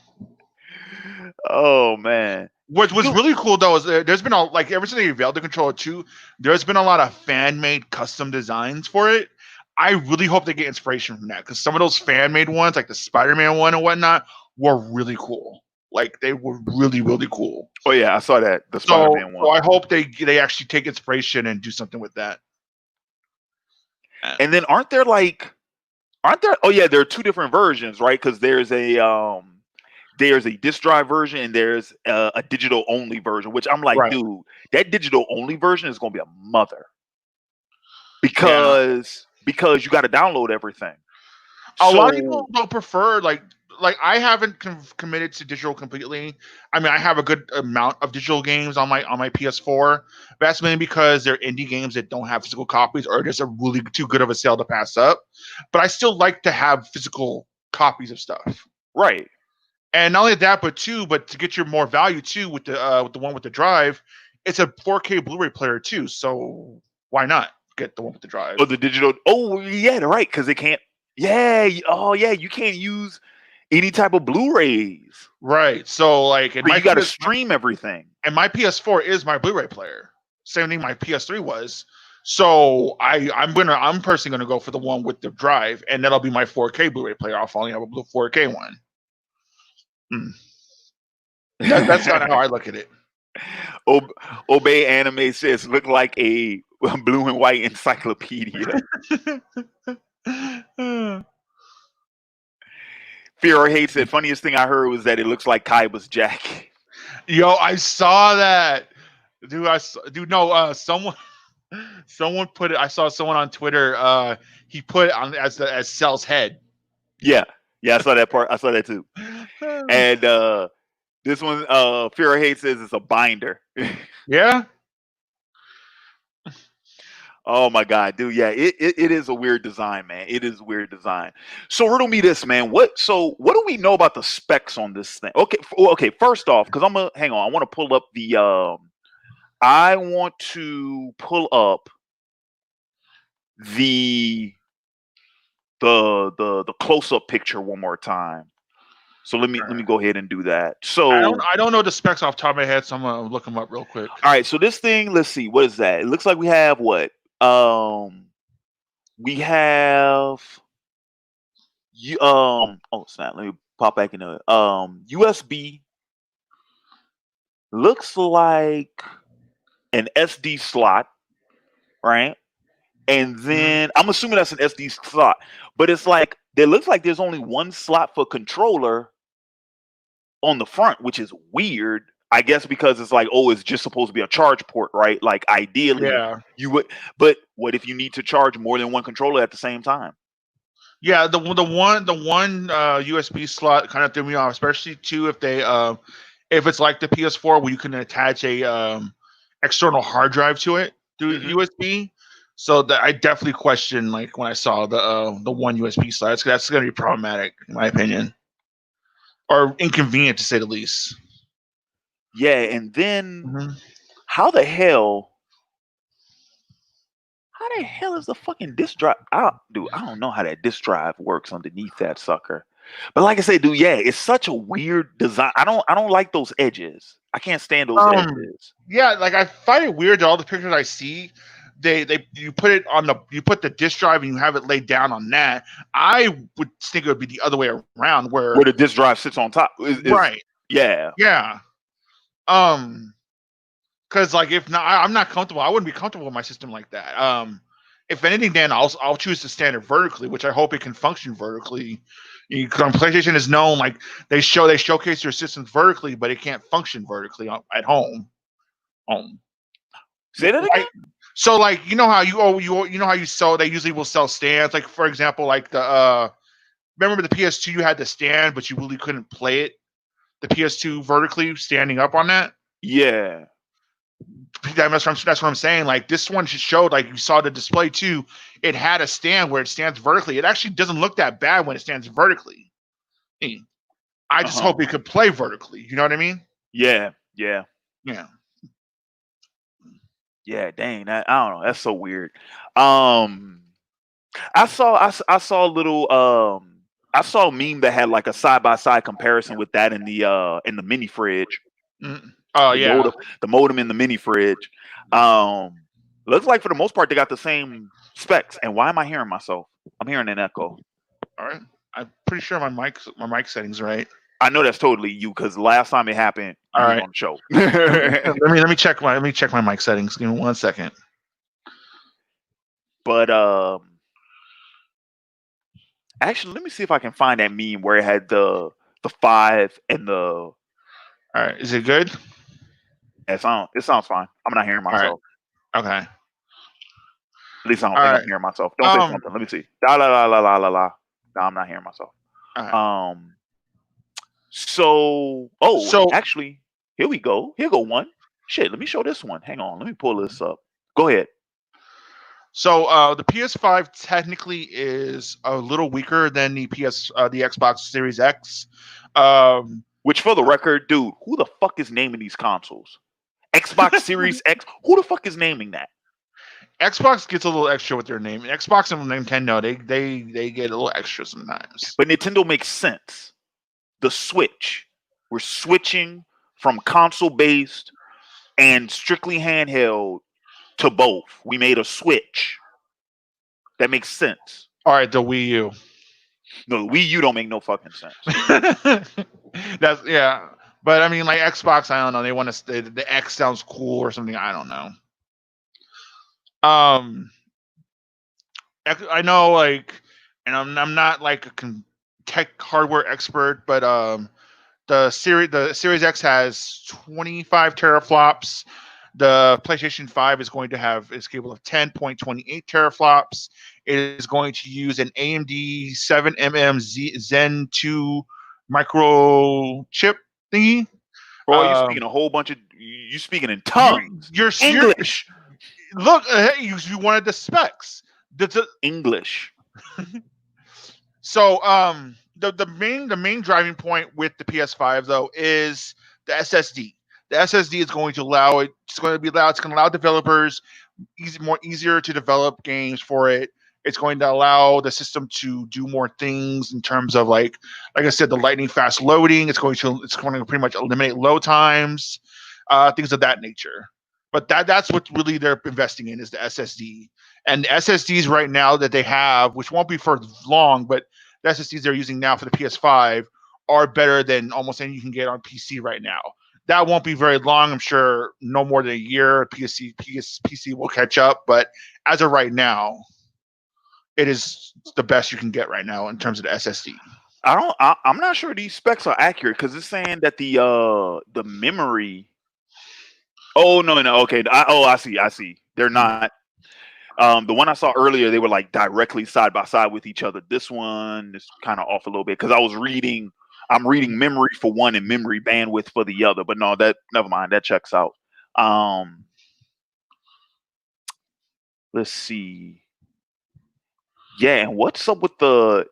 Speaker 1: Oh man.
Speaker 3: What's really cool though is there's been ever since they unveiled the controller 2, there's been a lot of fan made custom designs for it. I really hope they get inspiration from that, because some of those fan made ones, like the Spider-Man one and whatnot, were really cool. Like they were really, really cool.
Speaker 1: Oh yeah, I saw that, the Spider-Man one.
Speaker 3: So I hope they actually take inspiration and do something with that.
Speaker 1: And then aren't there? Oh yeah, there are 2 different versions, right? Because there's a disk drive version and there's a digital only version. Which I'm like,
Speaker 3: Right.
Speaker 1: dude, that digital only version is gonna be a mother because you got to download everything.
Speaker 3: A lot of people don't prefer like I haven't committed to digital completely. I mean, I have a good amount of digital games on my PS4. But that's mainly because they're indie games that don't have physical copies, or just a really too good of a sale to pass up. But I still like to have physical copies of stuff.
Speaker 1: Right.
Speaker 3: And not only that, but to get your more value too with the one with the drive, it's a 4K Blu-ray player too. So why not get the one with the drive?
Speaker 1: Oh, the digital. Oh yeah, right. Because it can't. Yeah. Oh yeah, you can't use any type of Blu-rays.
Speaker 3: Right. So like,
Speaker 1: you got to stream everything.
Speaker 3: And my PS4 is my Blu-ray player. Same thing my PS3 was. So I'm personally gonna go for the one with the drive, and that'll be my 4K Blu-ray player. I'll finally have a 4K one. That's kind of how I look at it.
Speaker 1: Obey Anime says look like a blue and white encyclopedia. Fear or Hate said funniest thing I heard was that it looks like Kaiba's jacket.
Speaker 3: Yo, I saw that. Someone put it. I saw someone on Twitter. He put it on as Cell's head.
Speaker 1: Yeah, I saw that part. I saw that too. And this one, Fear or Hate says it's a binder.
Speaker 3: Yeah.
Speaker 1: Oh my god, dude! Yeah, it is a weird design, man. It is a weird design. So riddle me this, man. What do we know about the specs on this thing? Okay. First off, because hang on. I want to pull up the. I want to pull up the close up picture one more time. So let me go ahead and do that. So
Speaker 3: I don't know the specs off the top of my head, so I'm gonna look them up real quick.
Speaker 1: All right, so this thing, let's see, what is that? It looks like we have what? We have oh snap, let me pop back into it. USB looks like an SD slot, right? And then I'm assuming that's an SD slot, but it's like it looks like there's only one slot for controller on the front, which is weird. I guess because it's like, oh, it's just supposed to be a charge port, right? Like ideally
Speaker 3: Yeah.
Speaker 1: you would, but what if you need to charge more than one controller at the same time?
Speaker 3: Yeah, the one USB slot kind of threw me off, especially too if it's like the PS4 where you can attach a external hard drive to it through
Speaker 1: Hmm.
Speaker 3: USB. So that I definitely questioned like when I saw the one USB slot. That's going to be problematic in my opinion, or inconvenient to say the least.
Speaker 1: Yeah, and then
Speaker 3: Hmm.
Speaker 1: how the hell? How the hell is the fucking disk drive? Dude, I don't know how that disk drive works underneath that sucker. But like I said, dude, yeah, it's such a weird design. I don't like those edges. I can't stand those
Speaker 3: Um,
Speaker 1: edges.
Speaker 3: yeah, like I find it weird that all the pictures I see, they you put it on you put the disk drive and you have it laid down on that. I would think it would be the other way around, where
Speaker 1: Where the disk drive sits on top is
Speaker 3: right,
Speaker 1: yeah.
Speaker 3: yeah, um, because like if not, I'm not comfortable. I wouldn't be comfortable with my system like that. If anything, then I'll choose to stand it vertically, which I hope it can function vertically. Because PlayStation is known like they showcase their systems vertically, but it can't function vertically at home. Home.
Speaker 1: Say that again?
Speaker 3: Right. So like you know how you sell they usually will sell stands, like for example like the remember the PS2 you had the stand but you really couldn't play it, the PS2 vertically standing up on that.
Speaker 1: Yeah.
Speaker 3: That's what I'm saying. Like this one just showed, like you saw the display too, it had a stand where it stands vertically. It actually doesn't look that bad when it stands vertically. I just
Speaker 1: Uh-huh.
Speaker 3: hope it could play vertically. You know what I mean?
Speaker 1: Yeah. Yeah.
Speaker 3: Yeah.
Speaker 1: Yeah, dang, I don't know. That's so weird. Um I saw a little I saw a meme that had like a side by side comparison with that in the mini fridge.
Speaker 3: Oh
Speaker 1: The
Speaker 3: yeah.
Speaker 1: modem in the mini fridge. Um Looks like for the most part they got the same specs. And why am I hearing myself? I'm hearing an echo.
Speaker 3: All right. I'm pretty sure my mic settings are right.
Speaker 1: I know that's totally you because last time it happened,
Speaker 3: All
Speaker 1: you was
Speaker 3: right.
Speaker 1: on the show.
Speaker 3: Let me check my mic settings. Give me 1 second.
Speaker 1: But actually let me see if I can find that meme where it had the five and the
Speaker 3: All right. Is it good?
Speaker 1: it sounds fine. I'm not hearing
Speaker 3: All right.
Speaker 1: myself.
Speaker 3: Okay.
Speaker 1: At least I don't
Speaker 3: All
Speaker 1: think I'm
Speaker 3: right.
Speaker 1: hearing myself. Don't say
Speaker 3: Um.
Speaker 1: something. Let me see. La la la la la la la. No, I'm not hearing myself.
Speaker 3: All right.
Speaker 1: Um. So, oh,
Speaker 3: So
Speaker 1: actually, here we go. Here go one. Shit. Let me show this one. Hang on. Let me pull this up. Go ahead.
Speaker 3: the PS5 technically is a little weaker than the Xbox Series X. Um.
Speaker 1: Which, for the record, dude, who the fuck is naming these consoles? Xbox Series X. Who the fuck is naming that?
Speaker 3: Xbox gets a little extra with their name. Xbox and Nintendo, they get a little extra sometimes.
Speaker 1: But Nintendo makes sense. The Switch. We're switching from console based and strictly handheld to both. We made a switch. That makes sense.
Speaker 3: All right, the Wii U.
Speaker 1: No, the Wii U don't make no fucking sense.
Speaker 3: That's yeah. But I mean, like Xbox, I don't know. They want to stay. The X sounds cool or something. I don't know. Um, I know, like, and I'm not like a tech hardware expert, but the Series X has 25 teraflops. The PlayStation 5 is capable of 10.28 teraflops. It is going to use an AMD 7mm Zen 2 micro chip thingy.
Speaker 1: Bro, you
Speaker 3: Um,
Speaker 1: speaking a whole bunch of you speaking in
Speaker 3: you,
Speaker 1: tongues.
Speaker 3: you're
Speaker 1: English.
Speaker 3: look. Hey, you wanted the specs.
Speaker 1: English.
Speaker 3: So the main driving point with the PS5 though is the SSD. The SSD is going to allow it. It's going to allow developers easier to develop games for it. It's going to allow the system to do more things in terms of like I said, the lightning fast loading. It's going to pretty much eliminate load times, things of that nature. But that's what really they're investing in is the SSD. And the SSDs right now that they have, which won't be for long, but the SSDs they're using now for the PS5 are better than almost any you can get on PC right now. That won't be very long. I'm sure no more than a year. PC will catch up, but as of right now, it is the best you can get right now in terms of the SSD.
Speaker 1: I'm not sure these specs are accurate because it's saying that the memory. Oh no. Okay. I see. I see. They're not. The one I saw earlier, they were like directly side by side with each other. This one is kind of off a little bit because I was reading. I'm reading memory for one and memory bandwidth for the other. But no, that never mind. That checks out. Um, let's see. Yeah, and what's up with the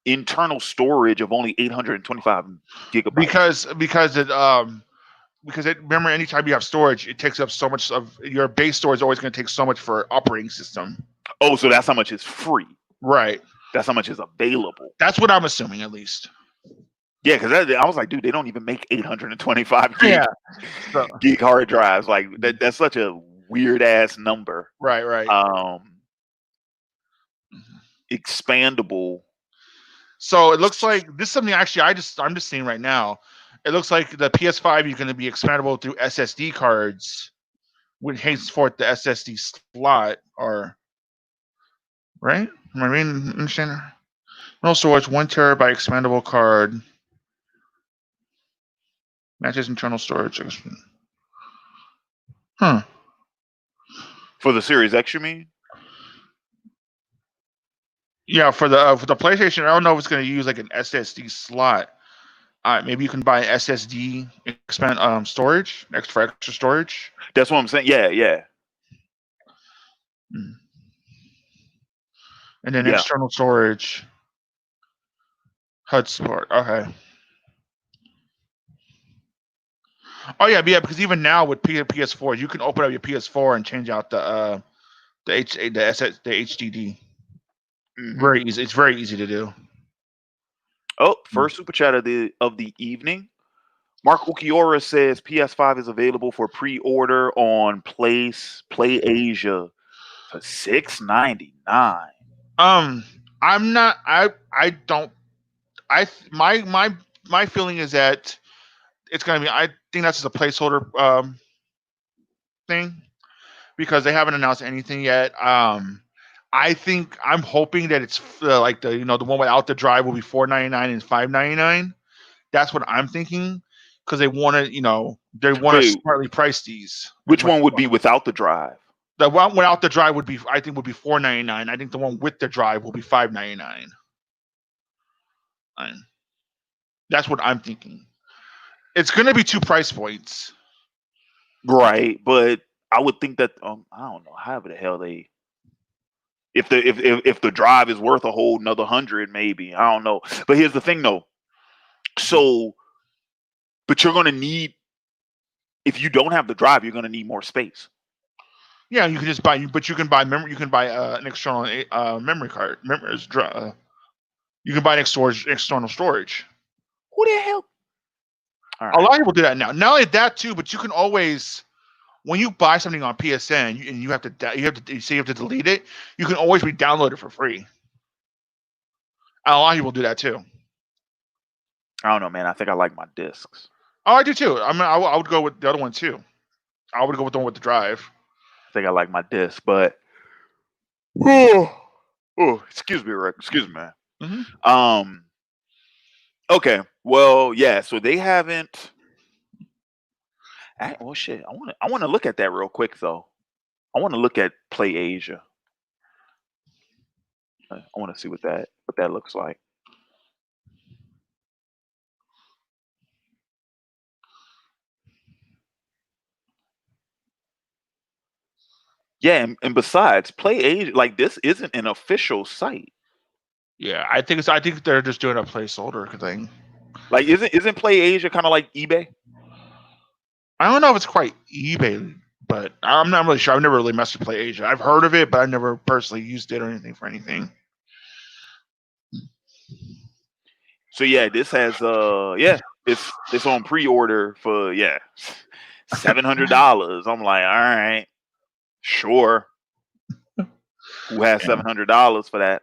Speaker 1: internal storage of only 825 gigabytes?
Speaker 3: Because remember, anytime you have storage, it takes up so much of your base storage is always going to take so much for operating system.
Speaker 1: Oh, so that's how much is free.
Speaker 3: Right.
Speaker 1: That's how much is available.
Speaker 3: That's what I'm assuming, at least.
Speaker 1: Yeah, because I was like, dude, they don't even make 825
Speaker 3: Yeah. So,
Speaker 1: gig hard drives. Like that's such a weird ass number.
Speaker 3: right.
Speaker 1: Expandable.
Speaker 3: So it looks like this is something actually I'm just seeing right now. It looks like the PS5 is going to be expandable through SSD cards, which henceforth the SSD slot or right? Am I reading understanding? No storage, 1 terabyte expandable card. Matches internal storage. Huh.
Speaker 1: For the Series X, you mean?
Speaker 3: Yeah, for the PlayStation, I don't know if it's going to use like an SSD slot. Maybe you can buy an SSD expand storage for extra storage.
Speaker 1: That's what I'm saying. Yeah.
Speaker 3: And then
Speaker 1: Yeah.
Speaker 3: external storage. HUD support. Okay. Oh yeah, because even now with PS4, you can open up your PS4 and change out the HDD.
Speaker 1: Mhm.
Speaker 3: Very easy. It's very easy to do.
Speaker 1: Oh, first super chat of the evening. Mark Ukiora says PS5 is available for pre-order on Play Asia for $6.99.
Speaker 3: I'm not. I don't. My feeling is that it's gonna be. I think that's just a placeholder thing because they haven't announced anything yet. I'm hoping that it's like the the one without the drive will be $4.99 and $5.99. That's what I'm thinking because they want to
Speaker 1: Wait,
Speaker 3: smartly price these.
Speaker 1: which one would be without the drive?
Speaker 3: The one without the drive would be be $4.99. I think the one with the drive will be $5.99. That's what I'm thinking. It's going to be 2 price points.
Speaker 1: Right, but I would think that I don't know, however the hell they if the drive is worth a whole another 100, maybe. I don't know. But here's the thing though. So but you're gonna need, if you don't have the drive, you're gonna need more space.
Speaker 3: Yeah, you can just buy, but you can buy memory. You can buy an external memory card. You can buy an external storage.
Speaker 1: Who the hell? All
Speaker 3: A
Speaker 1: right.
Speaker 3: lot of people do that now. Not only that too, but you can always, when you buy something on PSN and you have to you say you have to delete it, you can always re-download it for free. And a lot of people do that too.
Speaker 1: I don't know, man. I think I like my discs.
Speaker 3: Oh, I do too. I mean, I would go with the other one too. I would go with the one with the drive.
Speaker 1: I think I like my disc, but oh, excuse me, Rick. Excuse me, man.
Speaker 3: Mm-hmm.
Speaker 1: Okay. Well, yeah. So they haven't. Well, shit. I want to look at that real quick though. I want to look at Play Asia. I want to see what that looks like. Yeah, and besides, Play Asia, like this isn't an official site.
Speaker 3: Yeah, I think they're just doing a placeholder thing.
Speaker 1: Like, isn't Play Asia kind of like eBay?
Speaker 3: I don't know if it's quite eBay, but I'm not really sure. I've never really messed with Play Asia. I've heard of it, but I've never personally used it or anything for anything.
Speaker 1: So yeah, this has it's on pre-order for $700. I'm like, all right, sure. Who has $700 for that?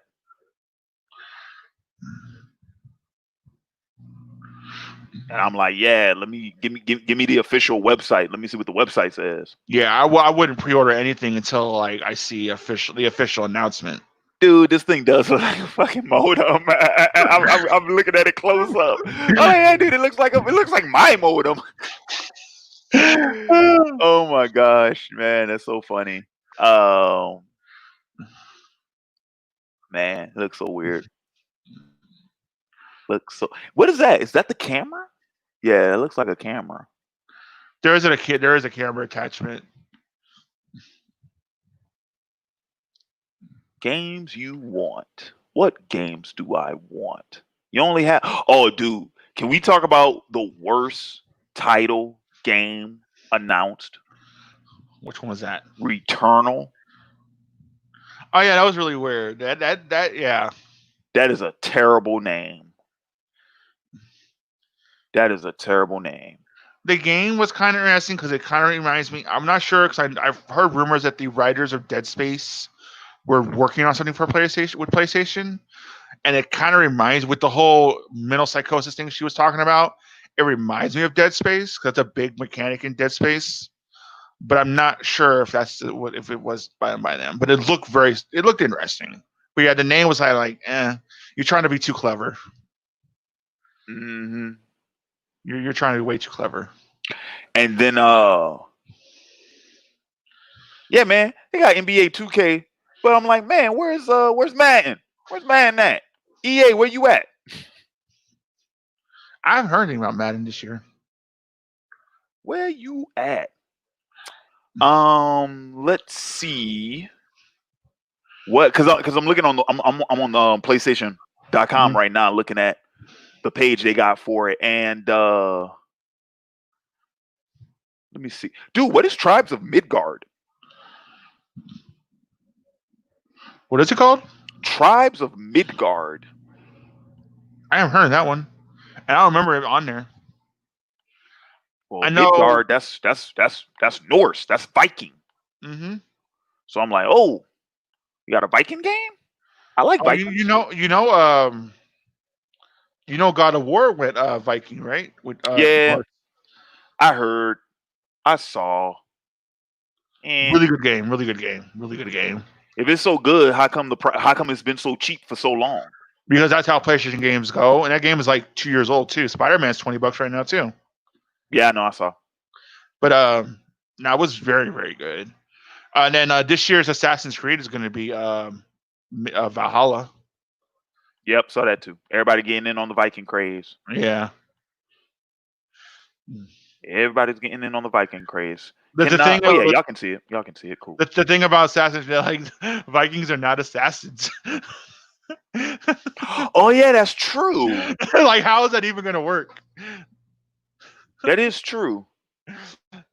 Speaker 1: And I'm like, yeah, give me the official website. Let me see what the website says.
Speaker 3: Yeah, I wouldn't pre-order anything until like I see the official announcement.
Speaker 1: Dude, this thing does look like a fucking modem. I'm looking at it close up. Oh yeah, dude, it looks like my modem. Oh my gosh, man, that's so funny. Um, man, it looks so weird. Looks so. What is that? Is that the camera? Yeah, it looks like a camera.
Speaker 3: There is a camera attachment.
Speaker 1: Games you want. What games do I want? You only have. Oh, dude, can we talk about the worst title game announced?
Speaker 3: Which one was that?
Speaker 1: Returnal.
Speaker 3: Oh yeah, that was really weird. Yeah.
Speaker 1: That is a terrible name. That is a terrible name.
Speaker 3: The game was kind of interesting because it kind of reminds me. I'm not sure because I've heard rumors that the writers of Dead Space were working on something for PlayStation, and it kind of reminds with the whole mental psychosis thing she was talking about. It reminds me of Dead Space because that's a big mechanic in Dead Space. But I'm not sure if if it was by them. But it looked interesting. But yeah, the name was like, you're trying to be too clever.
Speaker 1: Mm-hmm.
Speaker 3: You're trying to be way too clever.
Speaker 1: And then yeah, man, they got NBA 2K, but I'm like, man, where's Madden? Where's Madden at? EA, where you at?
Speaker 3: I haven't heard anything about Madden this year.
Speaker 1: Where you at? Let's see. What? Because I'm looking on the I'm on the PlayStation.com right now, looking at the page they got for it, and let me see, dude. What is Tribes of Midgard?
Speaker 3: What is it called?
Speaker 1: Tribes of Midgard.
Speaker 3: I haven't heard of that one, and I don't remember it on there.
Speaker 1: Well, I know Midgard. That's Norse. That's Viking.
Speaker 3: Mm-hmm.
Speaker 1: So I'm like, oh, you got a Viking game? I like Vikings.
Speaker 3: You know, God of War went Viking, right? With
Speaker 1: yeah, I heard, I saw. And
Speaker 3: really good game. Really good game. Really good game.
Speaker 1: If it's so good, how come it's been so cheap for so long?
Speaker 3: Because that's how PlayStation games go, and that game is like 2 years old too. Spider-Man's $20 right now too.
Speaker 1: Yeah, I know, I saw.
Speaker 3: But now it was very, very good. And then this year's Assassin's Creed is going to be Valhalla.
Speaker 1: Yep, saw that too. Everybody getting in on the Viking craze.
Speaker 3: Yeah.
Speaker 1: Everybody's getting in on the Viking craze.
Speaker 3: Y'all
Speaker 1: can see it. Y'all can see it. Cool.
Speaker 3: The thing about Assassins, like Vikings are not assassins.
Speaker 1: Oh yeah, that's true.
Speaker 3: Like, how is that even going to work?
Speaker 1: That is true.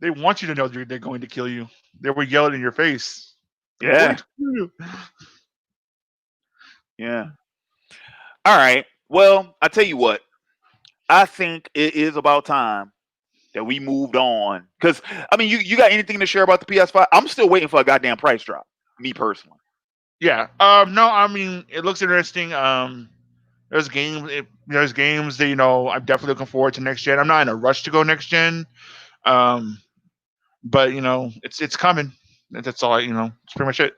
Speaker 3: They want you to know they're going to kill you. They were yelling in your face.
Speaker 1: Yeah. Yeah. All right. Well, I tell you what. I think it is about time that we moved on. Because I mean, you got anything to share about the PS5? I'm still waiting for a goddamn price drop. Me personally.
Speaker 3: Yeah. No. I mean, it looks interesting. There's games that I'm definitely looking forward to next gen. I'm not in a rush to go next gen. But it's coming. That's all. It's pretty much it.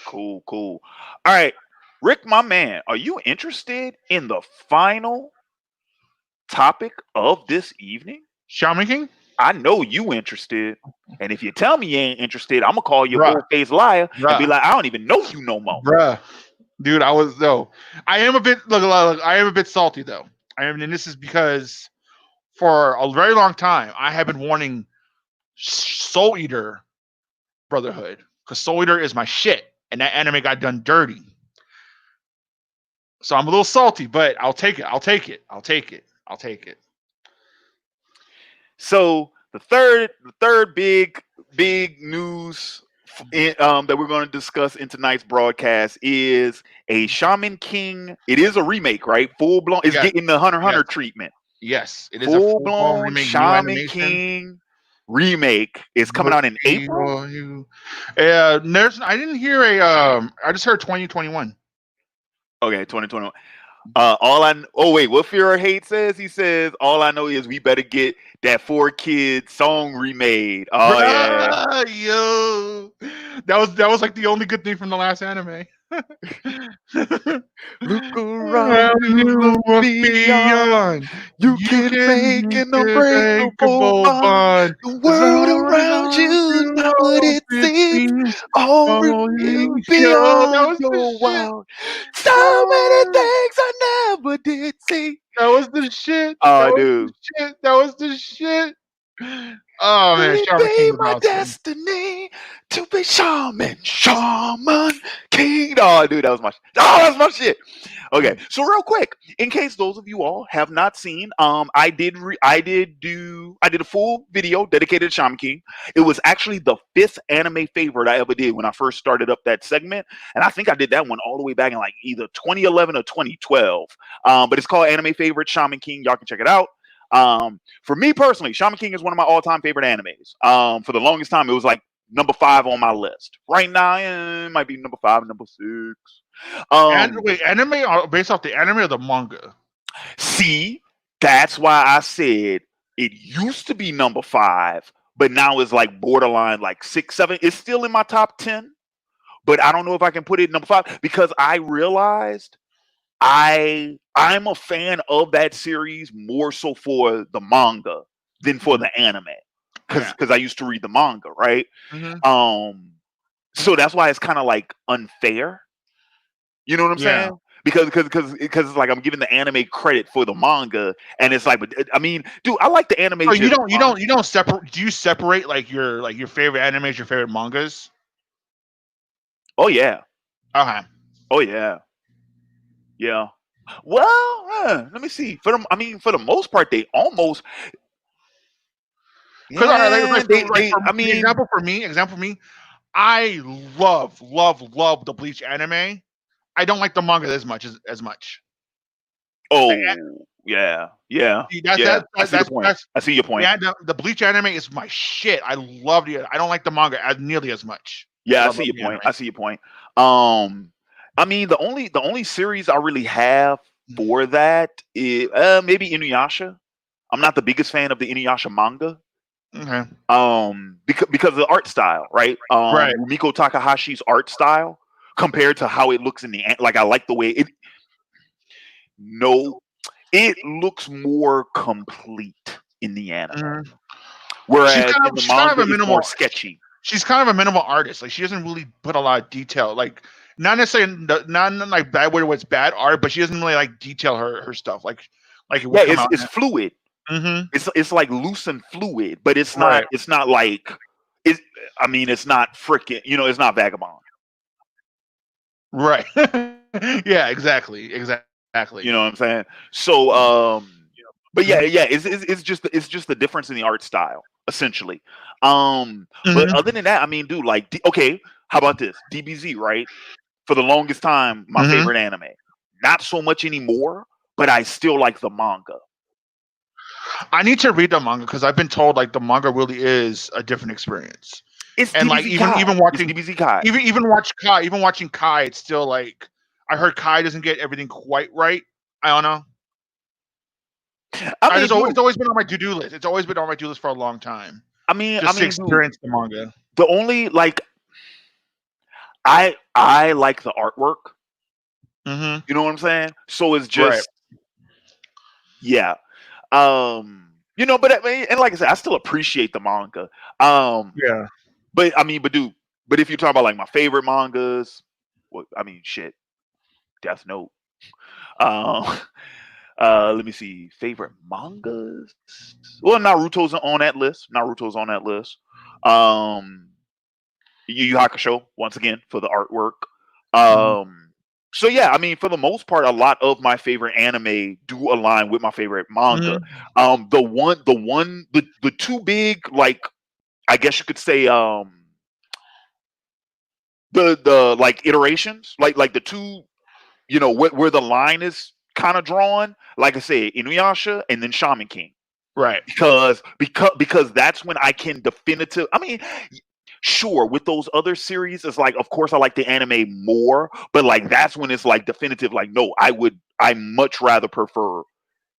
Speaker 1: Cool. All right, Rick, my man, are you interested in the final topic of this evening?
Speaker 3: Shaman King?
Speaker 1: I know you interested. And if you tell me you ain't interested, I'm gonna call you a bold-faced liar and be like, I don't even know you no more.
Speaker 3: Bruh. Dude, I am a bit I am a bit salty though. And this is because for a very long time I have been wanting Soul Eater Brotherhood. Because Soul Eater is my shit. And that anime got done dirty. So I'm a little salty, but I'll take it.
Speaker 1: So the third big news that we're going to discuss in tonight's broadcast is a Shaman King. It is a remake, right? Full blown. It's getting the Hunter x Hunter treatment.
Speaker 3: Yes, it is
Speaker 1: full blown remake, Shaman King remake. Is coming out in April.
Speaker 3: I didn't hear I just heard 2021.
Speaker 1: Okay, 2021. What Fear or Hate says? He says, all I know is we better get that 4Kids song remade. Oh, yeah.
Speaker 3: Yo. That was like the only good thing from the last anime.
Speaker 1: Look around you, look beyond. You
Speaker 3: You
Speaker 1: can
Speaker 3: can
Speaker 1: make
Speaker 3: make
Speaker 1: an
Speaker 3: an
Speaker 1: unbreakable
Speaker 3: unbreakable
Speaker 1: bond.
Speaker 3: bond.
Speaker 1: The
Speaker 3: The
Speaker 1: world
Speaker 3: world
Speaker 1: around
Speaker 3: around
Speaker 1: you is
Speaker 3: you,
Speaker 1: not what
Speaker 3: all
Speaker 1: it
Speaker 3: it
Speaker 1: seems.
Speaker 3: seems.
Speaker 1: All
Speaker 3: Oh,
Speaker 1: revealed
Speaker 3: yo, that
Speaker 1: beyond
Speaker 3: was the
Speaker 1: your
Speaker 3: shit.
Speaker 1: wild. So many things I never did see.
Speaker 3: That was the shit. That
Speaker 1: Oh,
Speaker 3: was the
Speaker 1: dude.
Speaker 3: shit. That was the shit. Oh
Speaker 1: Could
Speaker 3: man,
Speaker 1: it
Speaker 3: Shaman King
Speaker 1: be
Speaker 3: was
Speaker 1: my
Speaker 3: awesome.
Speaker 1: destiny to be Shaman King? Oh, dude, that was my shit. Okay, so real quick, in case those of you all have not seen, I did a full video dedicated to Shaman King. It was actually the 5th anime favorite I ever did when I first started up that segment, and I think I did that one all the way back in like either 2011 or 2012. But it's called Anime Favorite Shaman King. Y'all can check it out. For me personally, Shaman King is one of my all-time favorite animes. For the longest time, it was like number 5 on my list. Right now, it might be number 5, number 6.
Speaker 3: And
Speaker 1: Um,
Speaker 3: wait, anime based off the anime or the manga?
Speaker 1: See, that's why I said it used to be number 5, but now it's like borderline like 6, 7. It's still in my top 10, but I don't know if I can put it number 5 because I realized I'm a fan of that series more so for the manga than for
Speaker 3: Mhm.
Speaker 1: the anime
Speaker 3: Yeah.
Speaker 1: because I used to read the manga, right?
Speaker 3: Hmm.
Speaker 1: Um, so that's why it's kind of like unfair. You know what I'm
Speaker 3: Yeah.
Speaker 1: saying? Because it's like I'm giving the anime credit for the manga, and it's like, but I mean, dude, I like the anime
Speaker 3: So
Speaker 1: just fine.
Speaker 3: you don't separate. Do you separate like your favorite animes, your favorite mangas?
Speaker 1: Oh yeah,
Speaker 3: Okay.
Speaker 1: oh yeah, yeah. Well, let me see. For the most part, they almost,
Speaker 3: Because
Speaker 1: yeah, they.
Speaker 3: for
Speaker 1: I mean,
Speaker 3: example for me, I love the Bleach anime. I don't like the manga as much as much. The
Speaker 1: oh yeah, yeah,
Speaker 3: See,
Speaker 1: yeah. I see the point.
Speaker 3: that's
Speaker 1: I see your point.
Speaker 3: yeah. The Bleach anime is my shit. I love it. I don't like the manga as nearly as much as
Speaker 1: Yeah, I
Speaker 3: I
Speaker 1: see
Speaker 3: love
Speaker 1: your
Speaker 3: the
Speaker 1: point.
Speaker 3: anime.
Speaker 1: I see your point. Um, I mean, the only series I really have for that is maybe Inuyasha. I'm not the biggest fan of the Inuyasha manga.
Speaker 3: Okay.
Speaker 1: Because of the art style, right?
Speaker 3: Right.
Speaker 1: Rumiko Takahashi's art style compared to how it looks in like I like the way it. No, it looks more complete in the anime,
Speaker 3: Mhm.
Speaker 1: whereas in the
Speaker 3: She's kind of
Speaker 1: manga
Speaker 3: a
Speaker 1: it's
Speaker 3: minimal.
Speaker 1: more sketchy.
Speaker 3: She's kind of a minimal artist. Like she doesn't really put a lot of detail. Like not necessarily not in like bad way where it's bad art, but she doesn't really like detail her stuff. Like it
Speaker 1: Yeah,
Speaker 3: would come
Speaker 1: it's
Speaker 3: out.
Speaker 1: fluid.
Speaker 3: Mm-hmm.
Speaker 1: It's like loose and fluid, but
Speaker 3: Right.
Speaker 1: it's not like it. I mean, it's not freaking. It's not vagabond.
Speaker 3: Right. Yeah. Exactly.
Speaker 1: You know what I'm saying? So, but
Speaker 3: Mm-hmm.
Speaker 1: yeah, it's just the difference in the art style, essentially. But
Speaker 3: Mm-hmm.
Speaker 1: other than that, I mean, dude, like, okay, how about this? DBZ, right? For the longest time, my
Speaker 3: Mm-hmm.
Speaker 1: favorite anime. Not so much anymore, but I still like the manga.
Speaker 3: I need to read the manga because I've been told like the manga really is a different experience.
Speaker 1: It's
Speaker 3: And like
Speaker 1: DBZ Kai.
Speaker 3: even
Speaker 1: It's
Speaker 3: watching
Speaker 1: DBZ Kai.
Speaker 3: even watching Kai, it's still like I heard Kai doesn't get everything quite right. I don't know.
Speaker 1: I
Speaker 3: I just
Speaker 1: mean,
Speaker 3: it's
Speaker 1: dude.
Speaker 3: always been on my to do list. It's always been on my to do list for a long time,
Speaker 1: I mean, I
Speaker 3: just to
Speaker 1: mean, dude.
Speaker 3: experience the manga.
Speaker 1: The only like I like the artwork.
Speaker 3: Hmm.
Speaker 1: You know what I'm saying? So it's
Speaker 3: Right.
Speaker 1: just yeah. But I mean, and like I said, I still appreciate the manga. Um,
Speaker 3: Yeah.
Speaker 1: but I mean, but if you're talking about like my favorite mangas, what I mean, shit, Death Note. Um, let me see, favorite mangas. Well, Naruto's on that list. Naruto's on that list. Um, Yu Yu Hakusho once again for the artwork.
Speaker 3: Mhm.
Speaker 1: Um, so yeah, I mean, for the most part, a lot of my favorite anime do align with my favorite manga.
Speaker 3: Mhm.
Speaker 1: The two big, like, I guess you could say, the like iterations, like the two, where the line is kind of drawn. Like I said, Inuyasha and then Shaman King.
Speaker 3: Right.
Speaker 1: Because that's when I can definitive. I mean, sure, with those other series, it's like, of course, I like the anime more, but like that's when it's like definitive. Like, no, I much rather prefer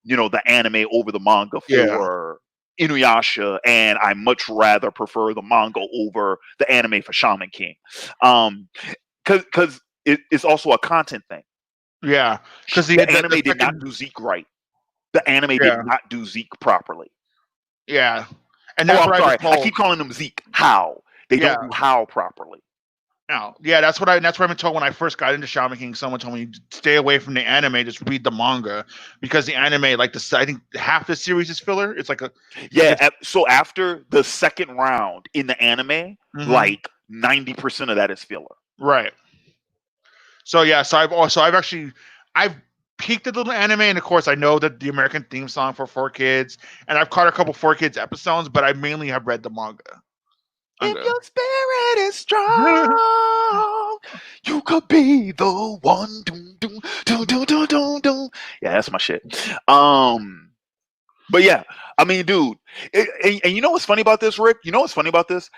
Speaker 1: the anime over the manga
Speaker 3: Yeah.
Speaker 1: for Inuyasha, and I much rather prefer the manga over the anime for Shaman King. Um, because it's also a content thing.
Speaker 3: Yeah, because
Speaker 1: The
Speaker 3: the
Speaker 1: anime did not
Speaker 3: second,
Speaker 1: do Zeke right. The anime did
Speaker 3: yeah,
Speaker 1: not do Zeke properly.
Speaker 3: yeah, and
Speaker 1: Oh,
Speaker 3: that's
Speaker 1: I'm
Speaker 3: what I've been
Speaker 1: sorry. I
Speaker 3: told.
Speaker 1: keep calling them Zeke. How? They don't
Speaker 3: Yeah,
Speaker 1: do how properly.
Speaker 3: no, yeah, that's what I've been told when I first got into Shaman King. Someone told me stay away from the anime, just read the manga because the anime, like I think half the series is filler. It's like
Speaker 1: Yeah,
Speaker 3: it's
Speaker 1: so after the second round in the anime,
Speaker 3: mhm,
Speaker 1: like 90% of that is filler.
Speaker 3: right. So yeah, I've actually I've peeked at the little anime, and of course I know that the American theme song for 4 Kids, and I've caught a couple 4 Kids episodes, but I mainly have read the manga.
Speaker 1: If
Speaker 3: Manga.
Speaker 1: your spirit is strong, you could be the one. Doom, doom, doom, doom, doom, doom, doom. Yeah, that's my shit. Um, but yeah, I mean, dude, and you know what's funny about this, Rick? You know what's funny about this?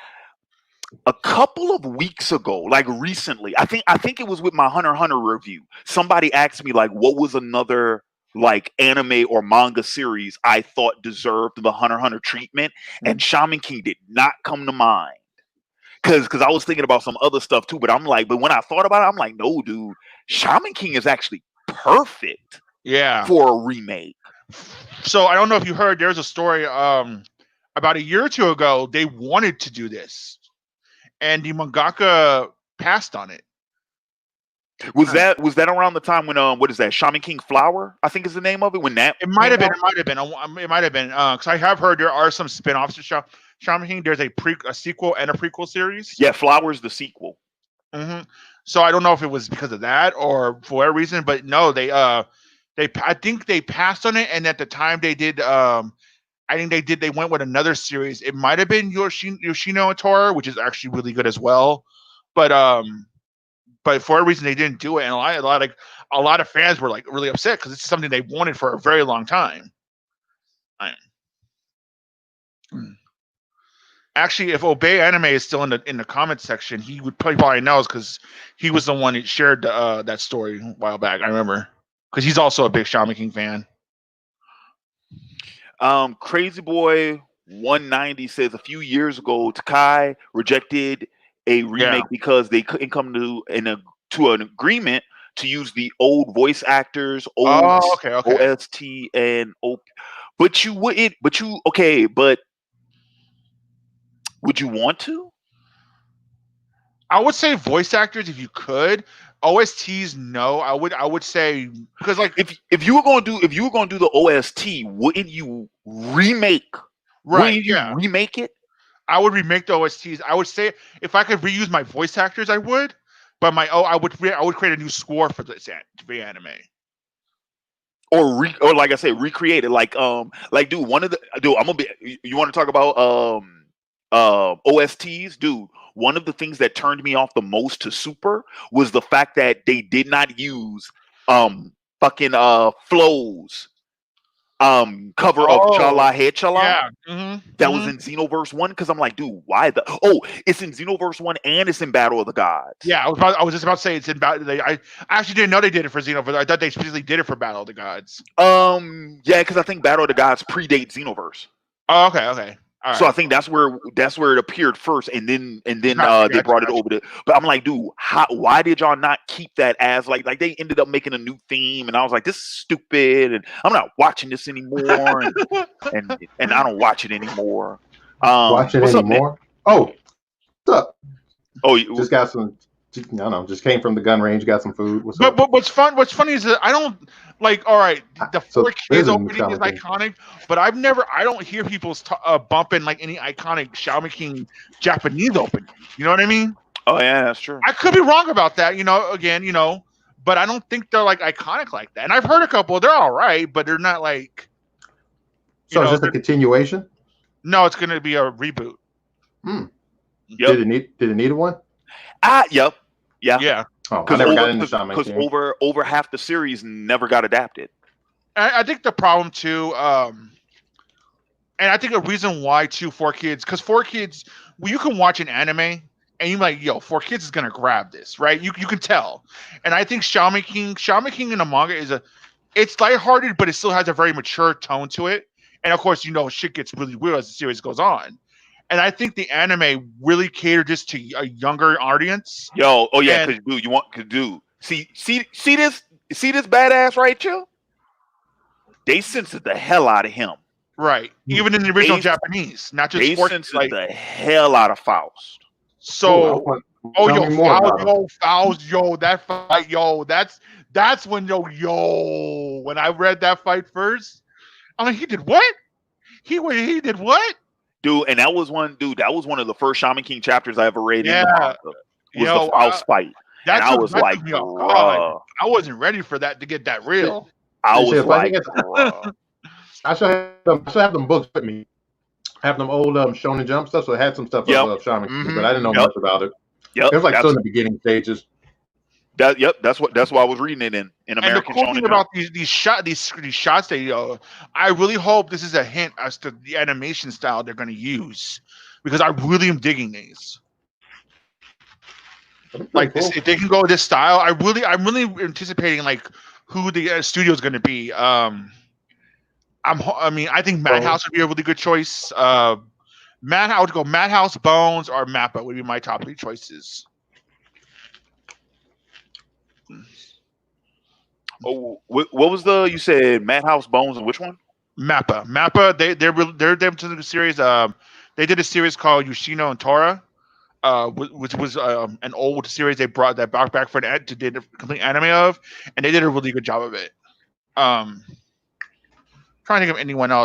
Speaker 1: A couple of weeks ago, like recently, I think it was with my Hunter x Hunter review. Somebody asked me like, what was another like anime or manga series I thought deserved the Hunter x Hunter treatment, and
Speaker 3: Mhm.
Speaker 1: Shaman King did not come to mind. Cause I was thinking about some other stuff too, but I'm like, but when I thought about it, I'm like, no, dude, Shaman King is actually perfect
Speaker 3: Yeah.
Speaker 1: for a remake.
Speaker 3: So I don't know if you heard. There's a story. About a year or two ago, they wanted to do this, and the mangaka passed on it.
Speaker 1: Was that around the time when what is that? Shaman King Flower, I think is the name of it, when that
Speaker 3: It might
Speaker 1: came
Speaker 3: have been.
Speaker 1: out.
Speaker 3: It might have been. It might have been. Because I have heard there are some spin-offs to Shaman King. There's a sequel and a prequel series.
Speaker 1: Yeah, Flower's the sequel.
Speaker 3: hmm So I don't know if it was because of that or for whatever reason, but no, I think they passed on it, and at the time they did. I think they went with another series. It might have been Yoshino Tora, which is actually really good as well, but for a reason they didn't do it, and a lot of fans were like really upset because it's something they wanted for a very long time. I- Actually, if Obey Anime is still in the comments section, he would probably knows because he was the one that shared that story a while back. I remember because he's also a big Shaman King fan.
Speaker 1: Crazy Boy 190 says a few years ago, Takai rejected a
Speaker 3: Yeah.
Speaker 1: remake because they couldn't come to an agreement to use the old voice actors,
Speaker 3: Oh, okay, okay.
Speaker 1: OST, and but you wouldn't. But you okay? But would you want to?
Speaker 3: I would say voice actors if you could. OSTs, no. I would say because
Speaker 1: If you were gonna do the OST, wouldn't you remake?
Speaker 3: right,
Speaker 1: Wouldn't you
Speaker 3: yeah.
Speaker 1: remake it?
Speaker 3: I would remake the OSTs. I would say if I could reuse my voice actors, I would. But I would create a new score for the anime.
Speaker 1: Or like I said, recreate it. Like dude, I'm gonna be. You want to talk about OSTs, dude? One of the things that turned me off the most to Super was the fact that they did not use um fucking flows cover of
Speaker 3: Oh,
Speaker 1: Chala Head Chala
Speaker 3: yeah.
Speaker 1: that was in Xenoverse 1, because I'm like, dude, why the it's in Xenoverse 1 and it's in Battle of the Gods.
Speaker 3: Yeah, I was just about to say it's in Battle. I actually didn't know they did it for Xenoverse. I thought they specifically did it for Battle of the Gods.
Speaker 1: Yeah, because I think Battle of the Gods predates Xenoverse.
Speaker 3: Oh, okay, okay, all
Speaker 1: So I
Speaker 3: right.
Speaker 1: think that's where it appeared first, and then
Speaker 3: Gotcha,
Speaker 1: they
Speaker 3: gotcha,
Speaker 1: brought it
Speaker 3: gotcha.
Speaker 1: over to. But I'm like, dude, why did y'all not keep that as like they ended up making a new theme, and I was like, this is stupid, and I'm not watching this anymore, and I don't watch it anymore.
Speaker 4: Watch it
Speaker 1: What's up, Nick?
Speaker 4: anymore. Oh, what's up?
Speaker 1: Oh,
Speaker 4: Just got some. I don't know. Just came from the gun range. Got some food. What's
Speaker 3: But
Speaker 4: up?
Speaker 3: what's funny is that I don't like. All right, the
Speaker 4: So
Speaker 3: Four
Speaker 4: this
Speaker 3: Kids
Speaker 4: is a new
Speaker 3: opening is
Speaker 4: Shaman King.
Speaker 3: iconic, but I don't hear people bumping like any iconic Shaman King Japanese opening. You know what I mean?
Speaker 1: oh yeah, that's true.
Speaker 3: I could be wrong about that. Again, but I don't think they're like iconic like that. And I've heard a couple. They're all right, but they're not like you
Speaker 4: So is
Speaker 3: know.
Speaker 4: this a continuation?
Speaker 3: No, it's going to be a reboot.
Speaker 4: Hmm.
Speaker 1: Yep.
Speaker 4: Did it need one?
Speaker 1: Yep. Yeah.
Speaker 3: Yeah,
Speaker 4: Oh, I
Speaker 1: Because
Speaker 4: never
Speaker 1: over
Speaker 4: got into Shaman
Speaker 1: because
Speaker 4: King.
Speaker 1: over half the series never got adapted.
Speaker 3: I think the problem too. And I think a reason why too 4 Kids, because 4 Kids, well, you can watch an anime and you're like, yo, 4 Kids is gonna grab this, right? You can tell. And I think Shaman King in the manga it's lighthearted, but it still has a very mature tone to it. And of course, shit gets really weird as the series goes on. and I think the anime really catered just to a younger audience.
Speaker 1: Yo, oh yeah,
Speaker 3: And
Speaker 1: because dude, see this badass right here? They censored the hell out of him.
Speaker 3: right,
Speaker 4: Hmm.
Speaker 3: even in the original
Speaker 1: They
Speaker 3: Japanese, not just
Speaker 1: they
Speaker 3: forced
Speaker 1: censored
Speaker 3: like
Speaker 1: the hell out of Faust.
Speaker 4: Cool. I
Speaker 3: so.
Speaker 4: want,
Speaker 3: Oh
Speaker 4: tell
Speaker 3: yo,
Speaker 4: me more about him.
Speaker 3: Fouls, yo, that fight, yo, that's when when I read that fight first, I'm like, he did what? He did what?
Speaker 1: Dude, and that was one of the first Shaman King chapters I ever read in the
Speaker 3: Yeah,
Speaker 1: manga. Was the
Speaker 3: yo,
Speaker 1: Faust fight. And I was
Speaker 3: that
Speaker 1: like,
Speaker 3: took me off guard.
Speaker 1: bruh.
Speaker 3: I wasn't ready for that to get that real.
Speaker 1: I was
Speaker 4: If I can
Speaker 1: like,
Speaker 4: get,
Speaker 1: bruh.
Speaker 4: I should have them books with me. Have them old Shonen Jump stuff. So I had some stuff
Speaker 1: Yep.
Speaker 4: of Shaman King,
Speaker 3: Mhm.
Speaker 4: but I didn't know
Speaker 1: Yep.
Speaker 4: much about it.
Speaker 1: Yep.
Speaker 4: It was like still in the beginning stages.
Speaker 1: That's why I was reading it in
Speaker 3: And the
Speaker 1: American
Speaker 3: cool
Speaker 1: Shonen
Speaker 3: thing
Speaker 1: Jump.
Speaker 3: about these shots that I really hope this is a hint as to the animation style they're going to use, because I really am digging these. Like this, if they can go with this style, I'm really anticipating like who the studio is going to be. I think Madhouse would be a really good choice. I would go Madhouse, Bones, or Mappa would be my top 3 choices.
Speaker 1: Oh, what was you said Madhouse, Bones, and which one?
Speaker 3: Mappa. They're them to the series. They did a series called Yoshino and Tora. Which was an old series they brought back for to did a complete anime of, and they did a really good job of it. Trying to think of anyone else.